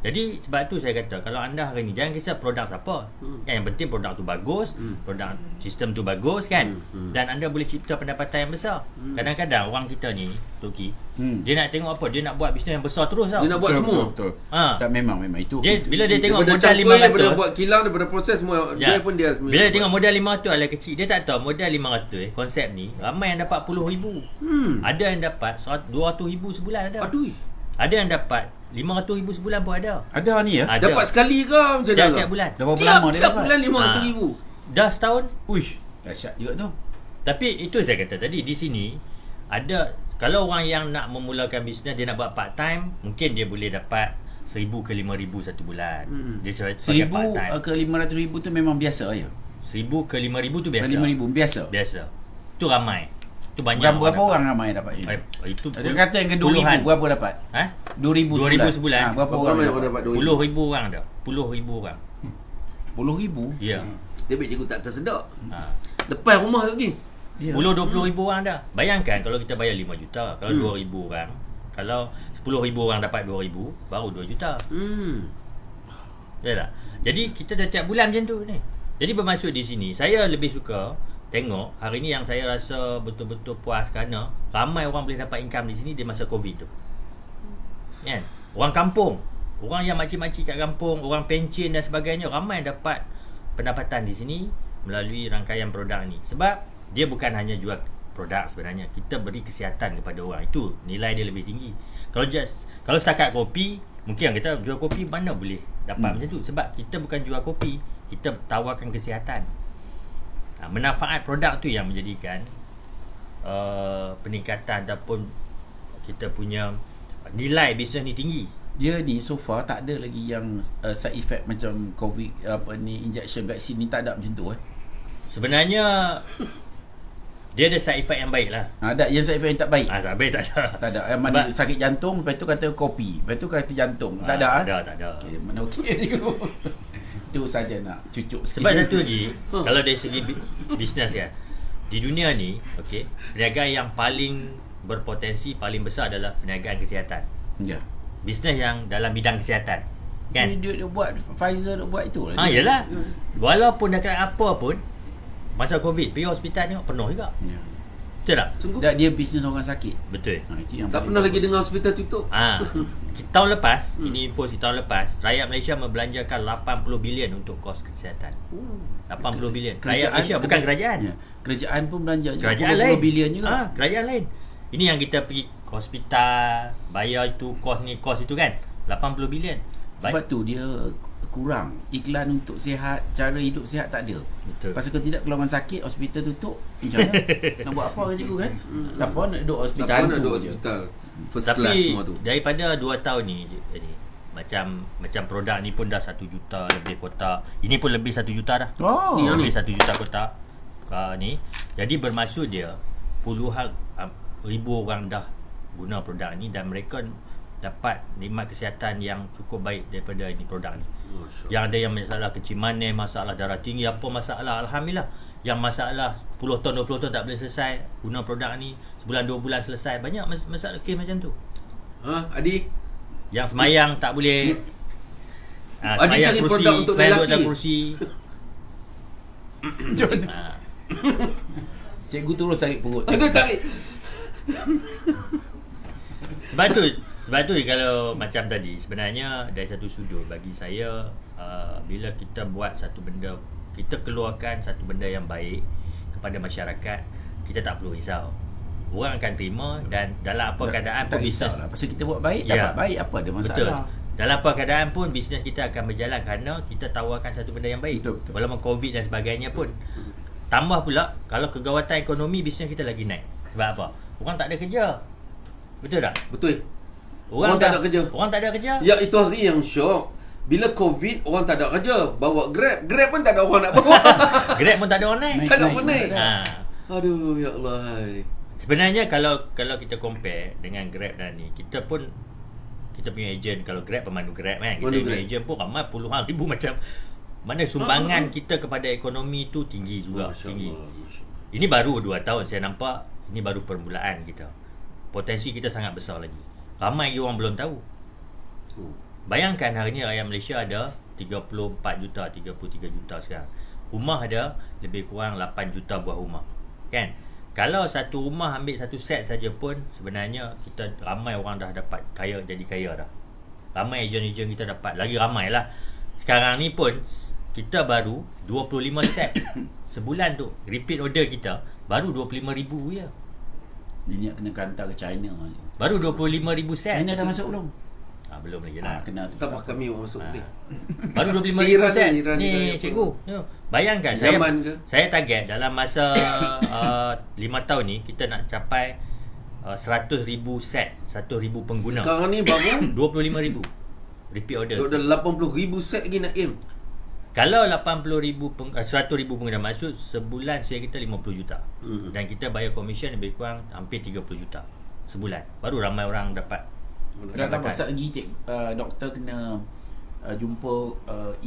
S3: Jadi sebab tu saya kata, kalau anda hari ni jangan kisah produk siapa. Kan yang penting produk tu bagus, produk sistem tu bagus kan. Dan anda boleh cipta pendapatan yang besar. Kadang-kadang orang kita ni, Toki, dia nak tengok apa? Dia nak buat bisnes yang besar terus tau.
S1: Dia nak buat semua.
S2: Betul.
S3: Ha.
S2: Tak, memang itu.
S3: Dia bila dia tengok
S1: Daripada
S3: modal
S1: cangkul, daripada
S3: 500,
S1: buat kilang, daripada proses semua, dia pun dia
S3: bila dia tengok modal 500 adalah kecil, dia tak tahu modal 500 konsep ni ramai yang dapat puluh ribu. Ada yang dapat 200,000 sebulan ada.
S1: Aduh.
S3: Ada yang dapat 500,000 sebulan pun ada.
S2: Ada ni ya?
S3: Ada.
S1: Dapat sekali ke macam mana?
S3: Tiap bulan.
S2: Dah berapa lama dia
S1: Tiap
S2: dapat?
S1: bulan 500,000.
S3: Dah setahun.
S2: Uish, dahsyat juga tu.
S3: Tapi itu saya kata tadi, di sini ada, kalau orang yang nak memulakan bisnes, dia nak buat part time, mungkin dia boleh dapat 1,000 ke 5,000 satu bulan. Dia pakai
S2: 1,000
S3: part time.
S2: ke 500,000 tu memang biasa ya?
S3: 1,000 ke 5,000 tu biasa.
S2: 5,000 biasa?
S3: Biasa. Tu ramai. Tu banyak.
S2: Berapa
S3: dapat.
S2: orang ramai dapat je?
S3: Itu
S2: Dia kata yang ke 2,000
S3: puluhan.
S2: berapa dapat? 2,000
S3: 2,000 sebulan.
S2: Berapa
S1: Berapa
S2: orang
S1: ramai
S2: dapat?
S1: orang dapat 2,000?
S3: 10,000 orang ada. 10,000 orang.
S2: 10,000?
S3: Ya.
S1: Tapi cikgu tak tersedak.
S3: Ha.
S1: Lepas rumah lagi.
S3: 10-20,000 orang dah. Bayangkan kalau kita bayar 5 juta, kalau 2,000 orang, kalau 10,000 orang dapat 2,000, baru 2 juta. Betul tak? Jadi kita dah tiap bulan macam tu ni. Jadi bermaksud di sini, saya lebih suka tengok hari ni yang saya rasa betul-betul puas kerana ramai orang boleh dapat income di sini di masa Covid tu. Kan? Orang kampung, orang yang makcik-makcik kat kampung, orang pencen dan sebagainya, ramai dapat pendapatan di sini melalui rangkaian produk ni. Sebab dia bukan hanya jual produk sebenarnya, kita beri kesihatan kepada orang. Itu nilai dia lebih tinggi. Kalau setakat kopi, mungkin yang kita jual kopi mana boleh dapat macam tu. Sebab kita bukan jual kopi, kita tawarkan kesihatan. Manfaat produk tu yang menjadikan peningkatan ataupun kita punya nilai bisnes ni tinggi.
S2: Dia ni so far tak ada lagi yang side effect macam COVID, injection vaksin ni tak ada macam tu
S3: Sebenarnya dia ada side effect yang baik lah.
S2: Ada yang side effect yang tak baik?
S3: Tak baik, tak ada.
S2: Tak ada. Yang mana sakit jantung, lepas tu kata kopi, lepas tu kata jantung. Tak ada?
S3: Tak ada.
S2: Okay, mana okey ni. Itu saja nak cucuk sikit.
S3: Sebab satu lagi, kalau dari segi bisnes kan, di dunia ni, okey, perniagaan yang paling berpotensi, paling besar adalah perniagaan kesihatan.
S2: Ya.
S3: Bisnes yang dalam bidang kesihatan. Kan?
S2: Dia buat Pfizer, dia buat itu lah.
S3: Yalah. Walaupun dah kena apa pun, masa Covid, pergi hospital tengok penuh juga.
S2: Ya.
S3: Betul tak?
S1: Sungguh.
S2: Dia bisnes orang sakit.
S3: Betul.
S2: Itu yang
S1: Tak
S2: paling
S1: pernah lagi
S2: bagus.
S1: dengar hospital tutup.
S3: Tahun lepas, ini info si tahun lepas, rakyat Malaysia membelanjakan 80 bilion untuk kos kesihatan. 80 bilion. Rakyat Malaysia, bukan kerajaan.
S2: Ya. Kerajaan pun belanja juga.
S3: Kerajaan
S2: 10
S3: lain.
S2: bilion juga.
S3: Kerajaan lain. Ini yang kita pergi ke hospital, bayar itu, kos ni, kos itu kan. 80 bilion.
S2: Sebab tu dia kurang iklan untuk sihat, cara hidup sihat tak ada.
S3: Betul.
S2: Pasal kalau tidak, kalau orang sakit, hospital tutup, macam mana? Nak buat apa kan cikgu kan? Siapa nak duduk hospital?
S1: Siapa nak
S2: tu
S1: duduk
S2: je?
S1: hospital? First class
S3: Tapi
S1: semua tu.
S3: daripada 2 tahun ni jadi macam produk ni pun dah 1 juta lebih kotak. Ini pun lebih 1 juta dah.
S2: Oh.
S3: Ni lebih 1 juta kotak ni. Jadi bermaksud dia puluhan ribu orang dah guna produk ni dan mereka dapat nikmat kesihatan yang cukup baik daripada ini produk ni. Yang ada yang masalah kecil manis, masalah darah tinggi, apa masalah, alhamdulillah. Yang masalah 10 tahun 20 tahun tak boleh selesai, guna produk ni sebulan 2 bulan selesai. Banyak masalah kes macam tu.
S1: Adik?
S3: Yang semayang tak boleh.
S1: Adik cari produk untuk
S3: semayang
S1: lelaki.
S3: atas kursi.
S2: Cikgu terus tarik perut.
S1: Aduh tarik.
S3: Sebab tu Sebab tu kalau macam tadi, sebenarnya dari satu sudut bagi saya, bila kita buat satu benda, kita keluarkan satu benda yang baik kepada masyarakat, kita tak perlu risau. Orang akan terima dan dalam apa keadaan pun
S2: tak
S3: bisnes
S2: risaulah. Pasal kita buat baik,
S3: Ya.
S2: dapat baik, apa ada masalah.
S3: Betul. Dalam apa keadaan pun bisnes kita akan berjalan kerana kita tawarkan satu benda yang baik.
S2: Betul, betul.
S3: Walaupun COVID dan sebagainya pun. Tambah pula kalau kegawatan ekonomi, bisnes kita lagi naik. Sebab apa? Orang tak ada kerja. Betul tak?
S1: Betul. Orang tak ada kerja.
S3: Orang tak ada kerja.
S1: Ya, itu hari yang syok. Bila COVID, orang tak ada kerja. Bawa Grab. Grab pun tak ada orang nak bawa.
S3: Grab pun tak ada orang naik.
S1: Tak ada
S2: Naik,
S1: pun
S2: naik.
S1: naik.
S3: Ha.
S1: Aduh, ya Allah. hai.
S3: Sebenarnya kalau kita compare dengan Grab dan ni, kita pun kita punya ejen, kalau Grab pemandu Grab kan, kita
S1: Pemandu
S3: punya
S1: Grab.
S3: ejen pun ramai puluhan ribu macam mana sumbangan kita kepada ekonomi tu tinggi juga,
S1: Masya
S3: tinggi.
S1: Allah, Masya Allah.
S3: Ini baru 2 tahun saya nampak, ini baru permulaan kita. Potensi kita sangat besar lagi. Ramai lagi orang belum tahu. Bayangkan hari ni rakyat Malaysia ada 34 juta, 33 juta sekarang. Rumah ada lebih kurang 8 juta buah rumah. Kan? Kalau satu rumah ambil satu set saja pun, sebenarnya kita ramai orang dah dapat kaya, jadi kaya dah. Ramai ejen-ejen kita dapat, lagi ramai lah. Sekarang ni pun kita baru 25 set sebulan tu. Repeat order kita baru 25,000 je.
S2: Dia nak kena hantar ke China.
S3: Baru 25,000 set.
S2: China dah masuk belum?
S3: Belum lagi lah.
S2: Kena
S1: Tak apa, kami orang masuk boleh.
S3: Baru 25,000
S1: Iran
S3: set.
S1: ni, Iran
S3: Ni
S1: ni
S3: cikgu. Bayangkan
S1: Zaman ke?
S3: saya target dalam masa 5 tahun ni kita nak capai 100,000 set, 1,000 pengguna.
S1: Sekarang ni baru
S3: 25,000 repeat order.
S1: dah 80,000 set lagi nak aim.
S3: Kalau 80,000 100,000 pengguna, maksud sebulan saya kita 50 juta. Dan kita bayar komisen lebih kurang hampir 30 juta sebulan. Baru ramai orang dapat.
S2: Dah tak pasal lagi doktor kena jumpa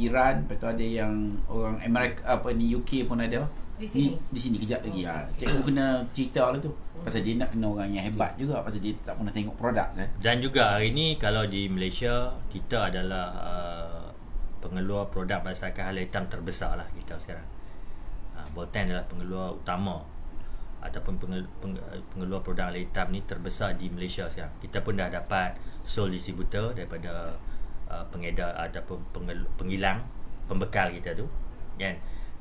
S2: Iran, lepas tu ada yang orang Amerika, apa ni, UK pun ada.
S4: Di sini?
S2: Di sini kejap lagi. Cikgu kena cerita lah tu. Pasal dia nak kena orang yang hebat juga, pasal dia tak pernah tengok produk kan.
S3: Dan juga hari ni kalau di Malaysia, kita adalah pengeluar produk berdasarkan hala hitam terbesar lah kita sekarang. Boltan adalah pengeluar utama ataupun pengeluar produk hala hitam ni terbesar di Malaysia sekarang. Kita pun dah dapat sole distributor daripada pengedar ataupun penghilang pembekal kita tu kan.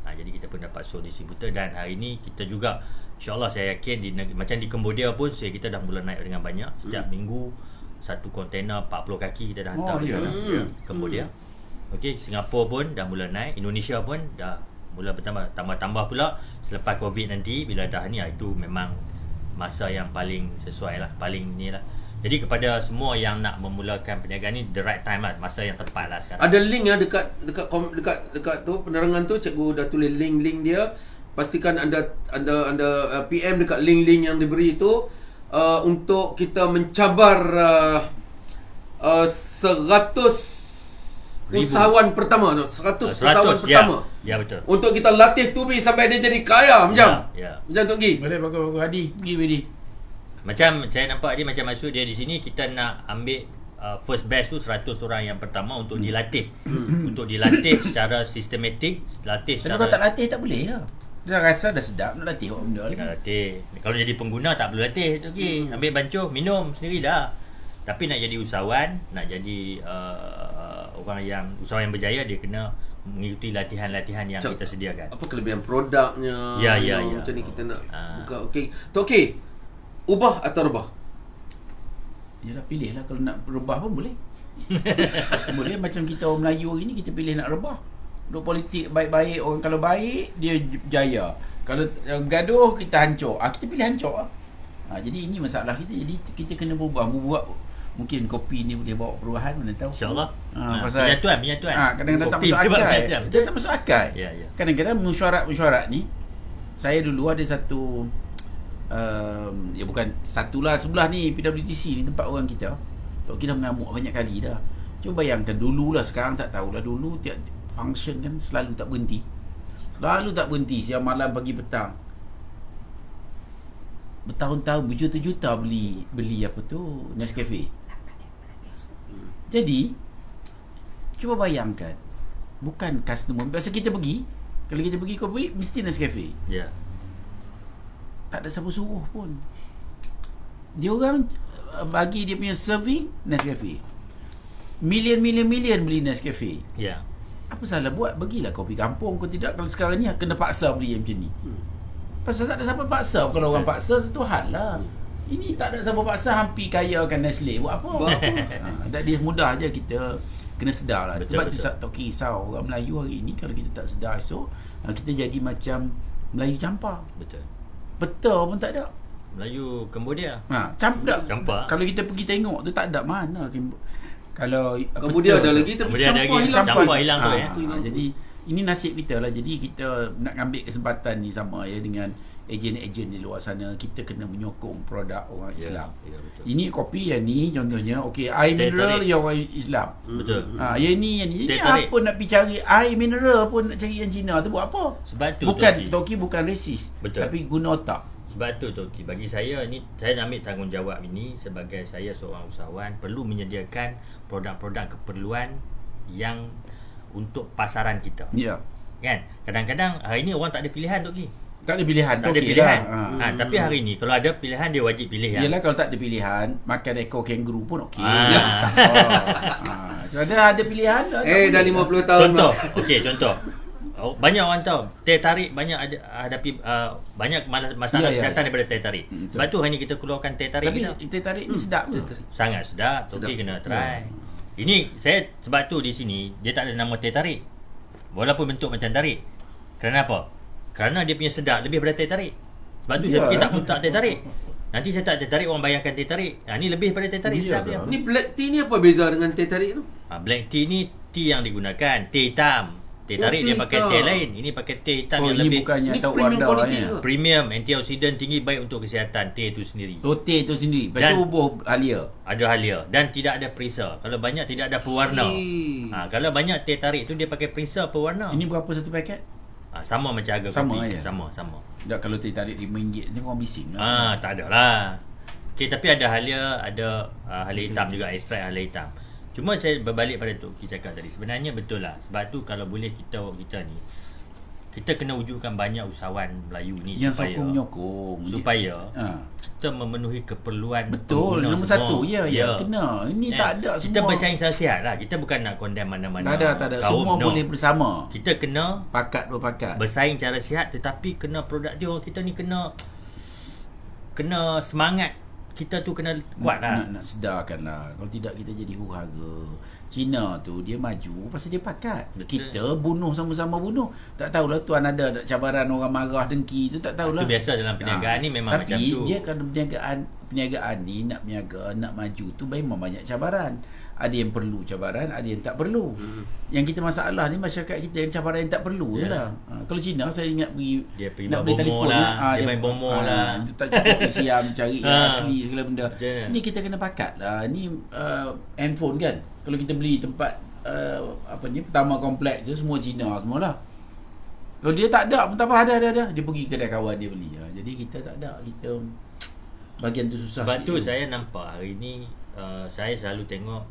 S3: Jadi kita pun dapat sole distributor, dan hari ni kita juga insyaAllah saya yakin macam di Cambodia pun kita dah mula naik dengan banyak. Setiap minggu satu kontainer 40 kaki kita dah hantar di sana, Cambodia. Okey, Singapura pun dah mula naik, Indonesia pun dah mula bertambah, tambah pula selepas COVID nanti bila dah ni, itu memang masa yang paling sesuai lah, paling ni lah. Jadi kepada semua yang nak memulakan perniagaan ni, the right time lah, masa yang tepat lah sekarang.
S1: Ada link dekat tu penerangan tu, cikgu dah tulis link dia. Pastikan anda PM dekat link yang diberi itu untuk kita mencabar 100 usahawan pertama tu, 100 usahawan pertama.
S3: Ya betul.
S1: Untuk kita latih Tubi sampai dia jadi kaya macam.
S3: Ya.
S1: Macam Tok Gi.
S2: Boleh bagus Hadi, pergi Hadi.
S3: Macam saya nampak dia, macam maksud dia di sini kita nak ambil first batch tu 100 orang yang pertama untuk dilatih. Untuk dilatih secara sistematik, latih
S2: Kalau
S3: secara
S2: kau tak latih tak boleh lah. Dia dah rasa dah sedap nak latih buat benda
S3: Kena
S2: lagi.
S3: latih. Kalau jadi pengguna tak perlu latih tu okey. Ambil bancuh, minum sendiri dah. Tapi nak jadi usahawan, nak jadi orang yang usahawan yang berjaya, dia kena mengikuti latihan-latihan yang kita sediakan.
S1: Apa kelebihan produknya?
S3: Ya.
S1: Macam ni kita nak buka. Okey. Tok Gi, ubah atau rubah?
S2: Yalah, pilih lah. Kalau nak rubah pun boleh. Boleh. Macam kita orang Melayu hari ni, kita pilih nak rubah. Duk politik baik-baik. Orang kalau baik, dia jaya. Kalau gaduh, kita hancur. Kita pilih hancur lah. Jadi ini masalah kita. Jadi kita kena berubah. Mungkin kopi ni boleh bawa perubahan, mana tahu.
S3: InsyaAllah.
S2: Pasal
S3: Penyatuan.
S2: kadang-kadang tak
S3: Kopi
S2: masuk
S3: dia
S2: akal.
S3: penyatuan.
S2: Dia tak masuk akal.
S3: Ya.
S2: Kadang-kadang mesyuarat ni, saya dulu ada satu ya bukan satulah, sebelah ni PWTC ni tempat orang kita. Tok kita mengamuk banyak kali dah. Cuba bayangkan dululah, sekarang tak tahulah. Dulu tiap function kan selalu tak berhenti. Siang malam pagi petang. Bertahun-tahun berjuta-juta beli apa tu, Nescafe. Jadi cuba bayangkan, bukan customer. Biasa kita pergi, kalau kita pergi kopi mesti Nescafe.
S3: Ya.
S2: Tak ada siapa suruh pun. Dia orang bagi dia punya serving Nescafe. Million beli Nescafe.
S3: Ya.
S2: Apa salah buat? Bagilah kopi kampung. Kau tidak, kalau sekarang ni kena paksa beli yang macam ni. Pasal tak ada siapa paksa. Kalau orang paksa satu hal lah. Ini tak ada siapa paksa, hampir kayakan Nestle. Buat apa? Dan dia mudah je, kita kena sedar lah.
S3: Betul,
S2: Sebab tu
S3: betul.
S2: tak kisah orang Melayu hari ni, kalau kita tak sedar esok, kita jadi macam Melayu campur. Betul pun tak ada.
S3: Melayu Cambodia.
S2: Campur.
S3: Campur.
S2: Kalau kita pergi tengok tu tak ada mana. Kalau
S1: Kemudian ada lagi tapi
S3: Kemudian ada
S1: campur
S3: lagi,
S1: hilang.
S3: campur hilang tu,
S2: Jadi ini nasib kita lah. Jadi kita nak ambil kesempatan ni sama ya dengan ejen-ejen di luar sana. Kita kena menyokong produk orang Islam.
S3: Ya, betul.
S2: Ini kopi yang ni contohnya, okey, air
S3: Teh
S2: mineral
S3: tarik.
S2: yang orang Islam.
S3: Betul.
S2: Yang ni
S3: Teh
S2: ini
S3: tarik.
S2: apa nak pergi cari air mineral pun, nak cari yang Cina tu buat apa?
S3: Sebab tu
S2: Bukan
S3: Toki.
S2: Toki bukan resis.
S3: Betul.
S2: Tapi guna otak.
S3: Sebab tu Toki, bagi saya ni, saya nak ambil tanggungjawab ini sebagai saya seorang usahawan, perlu menyediakan produk-produk keperluan yang untuk pasaran kita.
S2: Ya.
S3: Kan? Kadang-kadang hari ni orang tak ada pilihan Toki.
S2: Tak ada pilihan.
S3: Tak ada
S2: okey
S3: pilihan.
S2: lah.
S3: Tapi hari ni kalau ada pilihan, dia wajib pilih kan.
S2: Yelah, kalau tak ada pilihan, makan ekor kangaroo pun okey. Kalau ada pilihan dah.
S1: Dah 50 tahun.
S3: Contoh, okey, contoh. Banyak orang tahu teh tarik banyak ada hadapi banyak masalah kesihatan daripada teh tarik. Sebab tu hanya kita keluarkan teh tarik
S2: Tapi
S3: kita.
S2: teh tarik ni sedap tu.
S3: Sangat sedap. Toki kena try. Ini saya sebab tu di sini dia tak ada nama teh tarik. Walaupun bentuk macam tarik. Kerana apa? Kerana dia punya sedap lebih daripada teh tarik. Sebab tu saya pergi tak minta teh tarik. Nanti saya tak teh tarik, orang bayangkan teh tarik. Ni lebih daripada teh tarik sedap dia.
S1: Ni black tea ni apa beza dengan teh tarik tu?
S3: Black tea ni tea yang digunakan, teh hitam. Teh tarik
S1: teh
S3: dia pakai
S1: hitam.
S3: teh lain. Ini pakai teh hitam yang
S2: ini
S3: lebih
S2: bukannya
S1: Ni
S2: tahu
S1: premium
S2: warna
S1: quality
S2: ya.
S1: ke?
S3: premium, antioksidan tinggi, baik untuk kesihatan teh itu sendiri.
S2: Teh tu sendiri. Lepas
S3: Dan-
S2: tu bubuh halia.
S3: Ada halia dan tidak ada perisa. Kalau banyak tidak ada pewarna. Kalau banyak teh tarik tu dia pakai perisa pewarna.
S2: Ini berapa satu paket?
S3: Sama macam harga
S2: Sama
S3: kopi.
S2: je?
S3: Sama.
S2: Tak, kalau teh tarik RM5 ni orang bising lah.
S3: Tak ada lah. Okay, tapi ada halia, ada halia hitam juga, ekstrak halia hitam. Cuma saya berbalik pada Toki cakap tadi. Sebenarnya betul lah. Sebab tu kalau boleh kita ni, kita kena wujudkan banyak usahawan Melayu ni
S2: Yang
S3: supaya
S2: sokong-nyokong.
S3: supaya
S2: Ha.
S3: kita memenuhi keperluan
S2: Betul,
S3: pengguna
S2: nombor
S3: semua.
S2: satu. Ya, kena. Ini tak ada
S3: Kita
S2: semua.
S3: bersaing secara sihat lah. Kita bukan nak condemn mana-mana
S2: Tak ada.
S3: kaum,
S2: Semua boleh bersama.
S3: Kita kena
S2: Pakat dua pakat.
S3: bersaing secara sihat, tetapi kena produk dia, kita ni kena semangat kita tu kena kuat lah.
S2: Nak sedarkan lah. Kalau tidak kita jadi huru-hara. Cina tu dia maju pasal dia pakat.
S3: Betul.
S2: Kita bunuh sama-sama bunuh. Tak tahulah tuan ada cabaran orang marah dengki tu, tak tahulah.
S3: Itu biasa dalam perniagaan ni memang
S2: tapi
S3: macam tu.
S2: Tapi dia kalau perniagaan ni nak berniaga, nak maju tu memang banyak cabaran. Ada yang perlu cabaran, ada yang tak perlu. Yang kita masalah ni masyarakat kita yang cabaran yang tak perlu tu lah. Kalau Cina saya ingat
S3: Dia pergi
S2: nak
S3: main
S2: beli
S3: bomo
S2: telefon
S3: lah,
S2: lah.
S3: dia main bomo lah.
S2: Dia tak cukup siam cari yang asli segala benda.
S3: Macam mana?
S2: Ni kita kena pakat lah. Ni handphone kan. Kalau kita beli tempat pertama kompleks tu semua Cina semualah. Kalau dia tak ada pun tak apa, ada. Dia pergi kedai kawan dia beli. Jadi kita tak ada. Kita bagian tu susah.
S3: Sebab tu
S2: sikit.
S3: saya nampak hari ni saya selalu tengok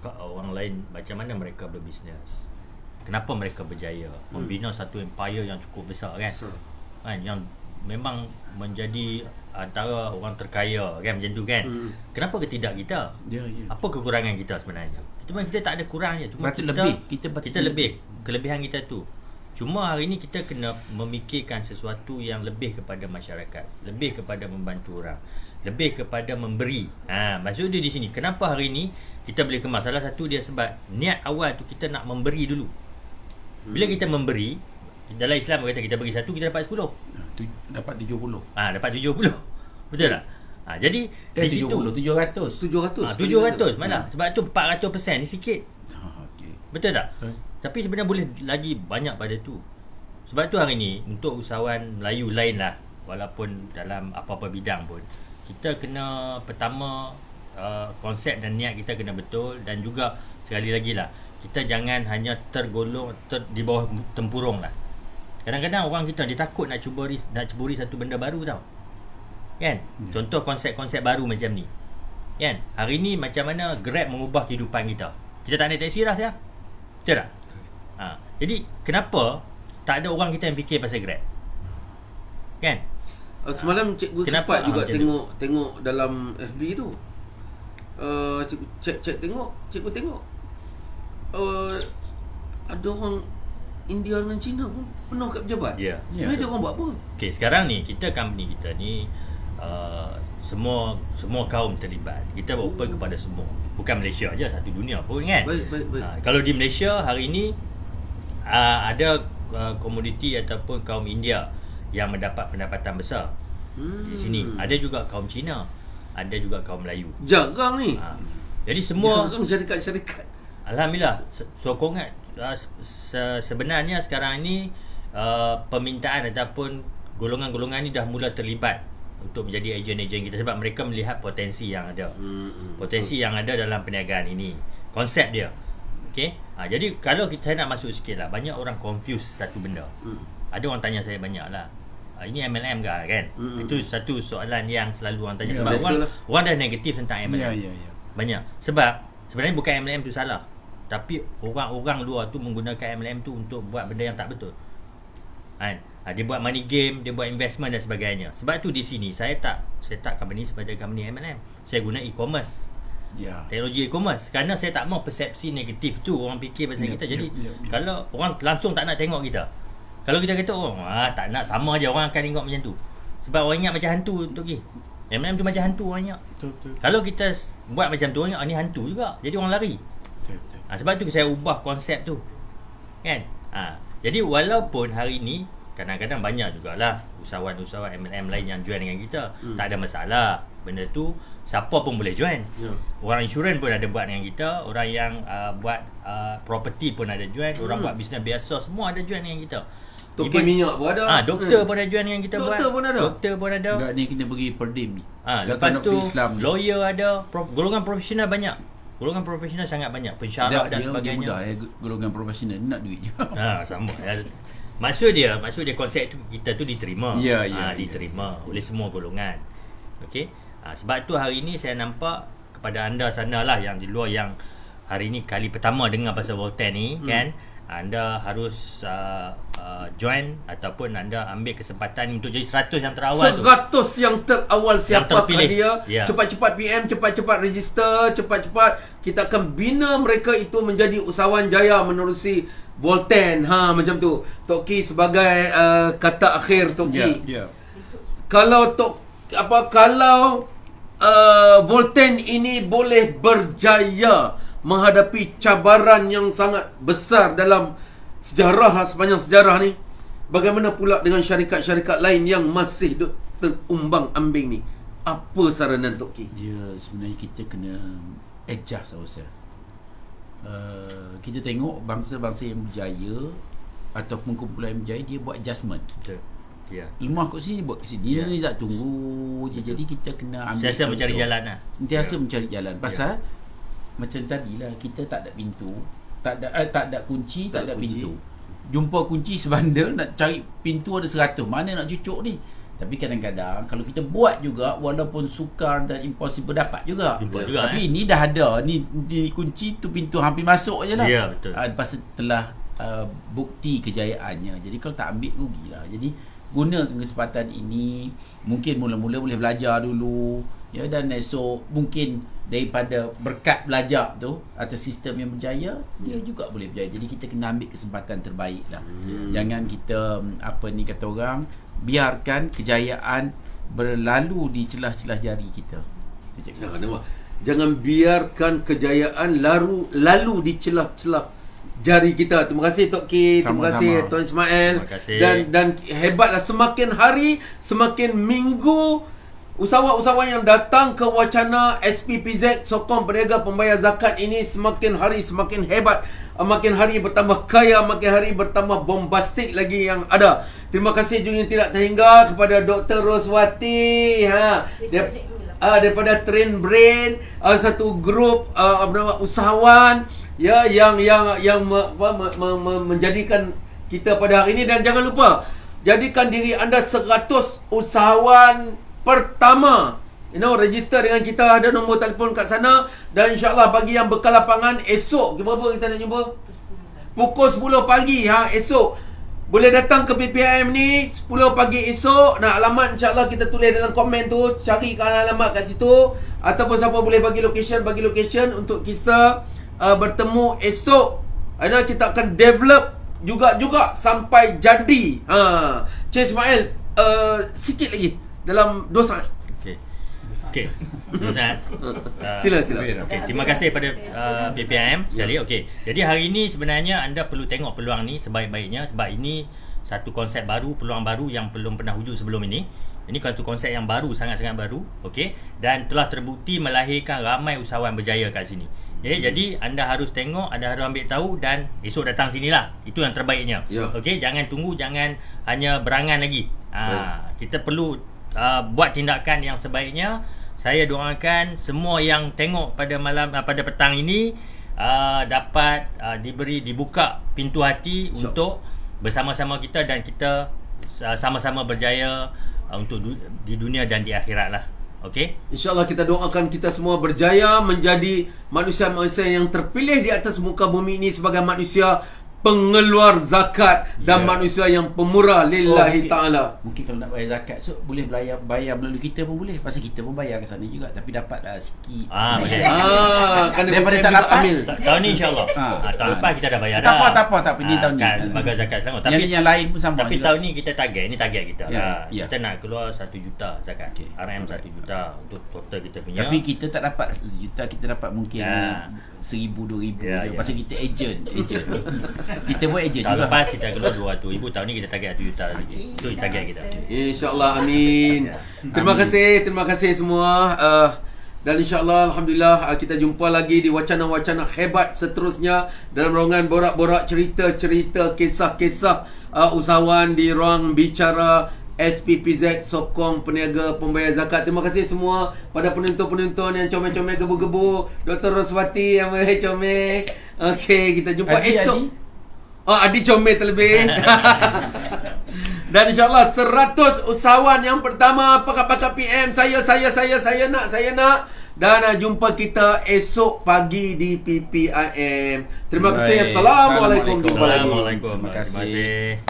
S3: orang lain macam mana mereka berbisnes. Kenapa mereka berjaya membina satu empire yang cukup besar kan? Kan yang memang menjadi antara orang terkaya kan, macam tu kan. Kenapa tidak kita?
S2: Ya.
S3: Apa kekurangan kita sebenarnya? Kita tak ada kurangnya, cuma
S2: Patut
S3: kita
S2: lebih.
S3: kita lebih. Kelebihan kita tu. Cuma hari ni kita kena memikirkan sesuatu yang lebih kepada masyarakat, lebih kepada membantu orang, lebih kepada memberi. Maksud dia di sini. Kenapa hari ni kita boleh kemas? Salah satu dia sebab niat awal tu kita nak memberi dulu. Bila kita memberi, dalam Islam kata kita bagi 1, kita dapat 10.
S2: Dapat 70.
S3: Dapat 70. Betul tak? Jadi di situ
S2: 700.
S3: 700 malah. Sebab tu 400% ni sikit.
S2: Okey.
S3: Betul tak?
S2: Betul.
S3: Tapi sebenarnya boleh lagi banyak pada tu. Sebab tu hari ni untuk usahawan Melayu lain lah, walaupun dalam apa-apa bidang pun, kita kena pertama konsep dan niat kita kena betul. Dan juga sekali lagi lah, kita jangan hanya tergolong di bawah tempurung lah. Kadang-kadang orang kita dia takut nak ceburi satu benda baru tau kan. Contoh konsep-konsep baru macam ni kan. Hari ni macam mana Grab mengubah kehidupan kita. Kita tak naik taksi dah saya. Betul tak? Jadi kenapa tak ada orang kita yang fikir pasal Grab kan?
S1: Semalam cikgu
S3: Kenapa?
S1: sempat juga
S3: Macam
S1: tengok dalam FB tu. Cikgu tengok ada orang India dengan Cina pun penuh kat pejabat.
S3: Ya.
S1: Tapi dia orang buat apa?
S3: Okey, sekarang ni company kita ni semua kaum terlibat. Kita open kepada semua. Bukan Malaysia aja, satu dunia pun kan.
S1: Baik.
S3: Kalau di Malaysia hari ini ada komoditi ataupun kaum India yang mendapat pendapatan besar. Di sini ada juga kaum Cina, ada juga kaum Melayu.
S1: Jarang ni.
S3: Jadi semua
S1: Jarang syarikat-syarikat.
S3: Alhamdulillah, sokongan sebenarnya sekarang ni permintaan ataupun golongan-golongan ni dah mula terlibat untuk menjadi ejen-ejen kita sebab mereka melihat potensi yang ada. Potensi yang ada dalam perniagaan ini. Konsep dia. Okey. Jadi kalau saya nak masuk sikit lah, banyak orang confuse satu benda. Ada orang tanya saya banyak lah, ini MLM ke kan? Itu satu soalan yang selalu orang tanya sebab orang dah negatif tentang MLM.
S2: Ya.
S3: Banyak. Sebab sebenarnya bukan MLM tu salah, tapi orang-orang luar tu menggunakan MLM tu untuk buat benda yang tak betul. Kan? Dia buat money game, dia buat investment dan sebagainya. Sebab tu di sini saya tak company sebagai company MLM. Saya guna e-commerce.
S2: Ya.
S3: Teknologi e-commerce kerana saya tak mau persepsi negatif tu orang fikir pasal kita. Jadi kalau orang langsung tak nak tengok kita. Kalau kita kata tak nak, sama je orang akan tengok macam tu. Sebab orang ingat macam hantu tu pergi. MLM tu macam hantu orang ingat.
S2: Betul.
S3: Kalau kita buat macam tu orang ingat ni hantu juga. Jadi orang lari.
S2: Betul.
S3: Sebab tu saya ubah konsep tu. Kan? Jadi walaupun hari ni kadang-kadang banyak jugalah usahawan-usahawan MLM lain yang join dengan kita. Tak ada masalah. Benda tu siapa pun boleh join. Orang insurans pun ada buat dengan kita. Orang yang buat property pun ada join. Orang buat bisnes biasa semua ada join dengan kita.
S1: Token minyak pun ada.
S3: Doktor pun ada join dengan kita.
S1: Doktor pun ada.
S3: Doktor pun ada.
S2: Enggak ni kena bagi perdim ni.
S3: Lepas tu
S2: Islam ni.
S3: lawyer ada, golongan profesional banyak. Golongan profesional sangat banyak, pensyarah dan sebagainya.
S2: Dia mudah golongan profesional ni nak duit je.
S3: Sama. Maksud dia konsep tu kita tu diterima. Diterima oleh semua golongan. Okey. Sebab tu hari ni saya nampak kepada anda sana lah yang di luar yang hari ni kali pertama dengar pasal Voltaire ni kan, anda harus join ataupun anda ambil kesempatan untuk jadi 100 yang terawal
S1: 100 yang terawal siapakah dia.
S3: Ya.
S1: Cepat-cepat PM, cepat-cepat register, cepat-cepat kita akan bina mereka itu menjadi usahawan jaya menerusi Voltaire. Macam tu. Tok Ki sebagai kata akhir Tok Ki.
S2: Ya.
S1: Kalau Voltaire ini boleh berjaya menghadapi cabaran yang sangat besar dalam sepanjang sejarah ni, bagaimana pula dengan syarikat-syarikat lain yang masih terumbang-ambing ni? Apa saranan Tok Ki?
S2: Dia sebenarnya kita kena adjust rasa. Kita tengok bangsa-bangsa yang berjaya ataupun kumpulan yang berjaya, dia buat adjustment.
S3: Betul. Ya.
S2: Lemah kat sini buat kat sini. Dia tak tunggu je. Jadi kita kena ambil
S3: Sentiasa mencari jalan lah.
S2: Sentiasa mencari jalan. Pasal macam tadilah, kita tak ada pintu, tak ada kunci, tak ada pintu. Jumpa kunci sebandel, nak cari pintu ada 100. Mana nak cucuk ni? Tapi kadang-kadang kalau kita buat juga, walaupun sukar dan impossible, dapat juga. Tapi ni dah ada, ni kunci tu, pintu hampir masuk je lah.
S3: Ya, betul.
S2: Pasal telah bukti kejayaannya. Jadi kalau tak ambil, rugilah. Jadi gunakan kesempatan ini. Mungkin mula-mula boleh belajar dulu, ya, dan esok mungkin daripada berkat belajar tu atau sistem yang berjaya, dia juga boleh berjaya. Jadi kita kena ambil kesempatan terbaik lah. Jangan kita kata orang, biarkan kejayaan berlalu di celah-celah jari kita.
S1: Jangan biarkan kejayaan lalu di celah-celah jari kita. Terima kasih Tok Ki, terima kasih Tuan Ismail. Dan hebatlah, semakin hari, semakin minggu, usahawan-usahawan yang datang ke wacana SPPZ, sokong peniaga pembayar zakat ini, semakin hari semakin hebat, makin hari bertambah kaya, makin hari bertambah bombastik lagi yang ada. Terima kasih juga yang tidak terhingga kepada Dr. Roswati daripada Train Brain, satu grup usahawan ya yang menjadikan kita pada hari ini. Dan jangan lupa, jadikan diri anda 100 usahawan pertama. Register dengan kita, ada nombor telefon kat sana. Dan insyaAllah bagi yang bekal lapangan, esok berapa kita nak jumpa? Pukul 10 pagi esok. boleh datang ke PPIM ni 10 pagi esok. Nak alamat insya-Allah kita tulis dalam komen tu, carikan alamat kat situ, ataupun siapa boleh bagi location untuk kita bertemu esok. Ada kita akan develop juga sampai jadi. Cik Ismail, sikit lagi dalam 2 saat.
S3: Okey. Ustaz.
S1: Sila.
S3: Okey, terima kasih pada PPIM sekali. Okey. Jadi hari ini sebenarnya anda perlu tengok peluang ni sebaik-baiknya, sebab ini satu konsep baru, peluang baru yang belum pernah wujud sebelum ini. Ini satu konsep yang baru, sangat-sangat baru, okey, dan telah terbukti melahirkan ramai usahawan berjaya kat sini. Jadi anda harus tengok, anda harus ambil tahu dan esok datang sinilah. Itu yang terbaiknya. Okey, jangan tunggu, jangan hanya berangan lagi. Kita perlu buat tindakan yang sebaiknya. Saya doakan semua yang tengok pada petang ini dapat dibuka pintu hati untuk bersama-sama kita, dan kita sama-sama berjaya untuk di dunia dan di akhirat lah. Okey. InsyaAllah kita doakan kita semua berjaya menjadi manusia-manusia yang terpilih di atas muka bumi ini sebagai manusia pengeluar zakat dan manusia yang pemurah lillahi ta'ala.
S2: Mungkin kalau nak bayar zakat, so boleh bayar melalui kita pun boleh. Pasal kita pun bayar ke sana juga, tapi dapat sikit.
S3: Okey.
S1: Kan
S2: daripada tak dapat
S1: ambil.
S3: Tahun ni insya-Allah. Tahun lepas kita dah bayar
S2: tak
S3: dah.
S2: apa ini tahun ni.
S3: Kan sebagai zakat sama. Tapi
S2: yang lain pun sama.
S3: Tapi
S2: juga.
S3: tahun ni kita target kita.
S2: Ya.
S3: Kita nak keluar 1 juta zakat.
S2: Okey.
S3: RM 1 juta untuk total kita punya.
S2: Tapi kita tak dapat 1 juta, kita dapat mungkin 1,000, 2,000 je. Pasal kita agent. Kita pun agent.
S3: Tahun lepas kita keluar 200,000, tahun ni kita target 1 juta lagi. Itu target kita.
S1: InsyaAllah, amin. Terima kasih semua. Dan insyaAllah, Alhamdulillah, kita jumpa lagi di wacana-wacana hebat seterusnya dalam ruangan borak-borak, cerita-cerita, kisah-kisah usahawan di ruang bicara SPPZ Sokong Peniaga Pembayar Zakat. Terima kasih semua pada penonton-penonton yang comel-comel gebu-gebu. Dr. Roswati yang comel. Okey, kita jumpa esok. Adi comel terlebih. Dan insyaAllah 100 usahawan yang pertama, pakar-pakar PM. Saya nak. Dan jumpa kita esok pagi di PPIM. Terima kasih. Assalamualaikum.
S3: Assalamualaikum. Terima kasih.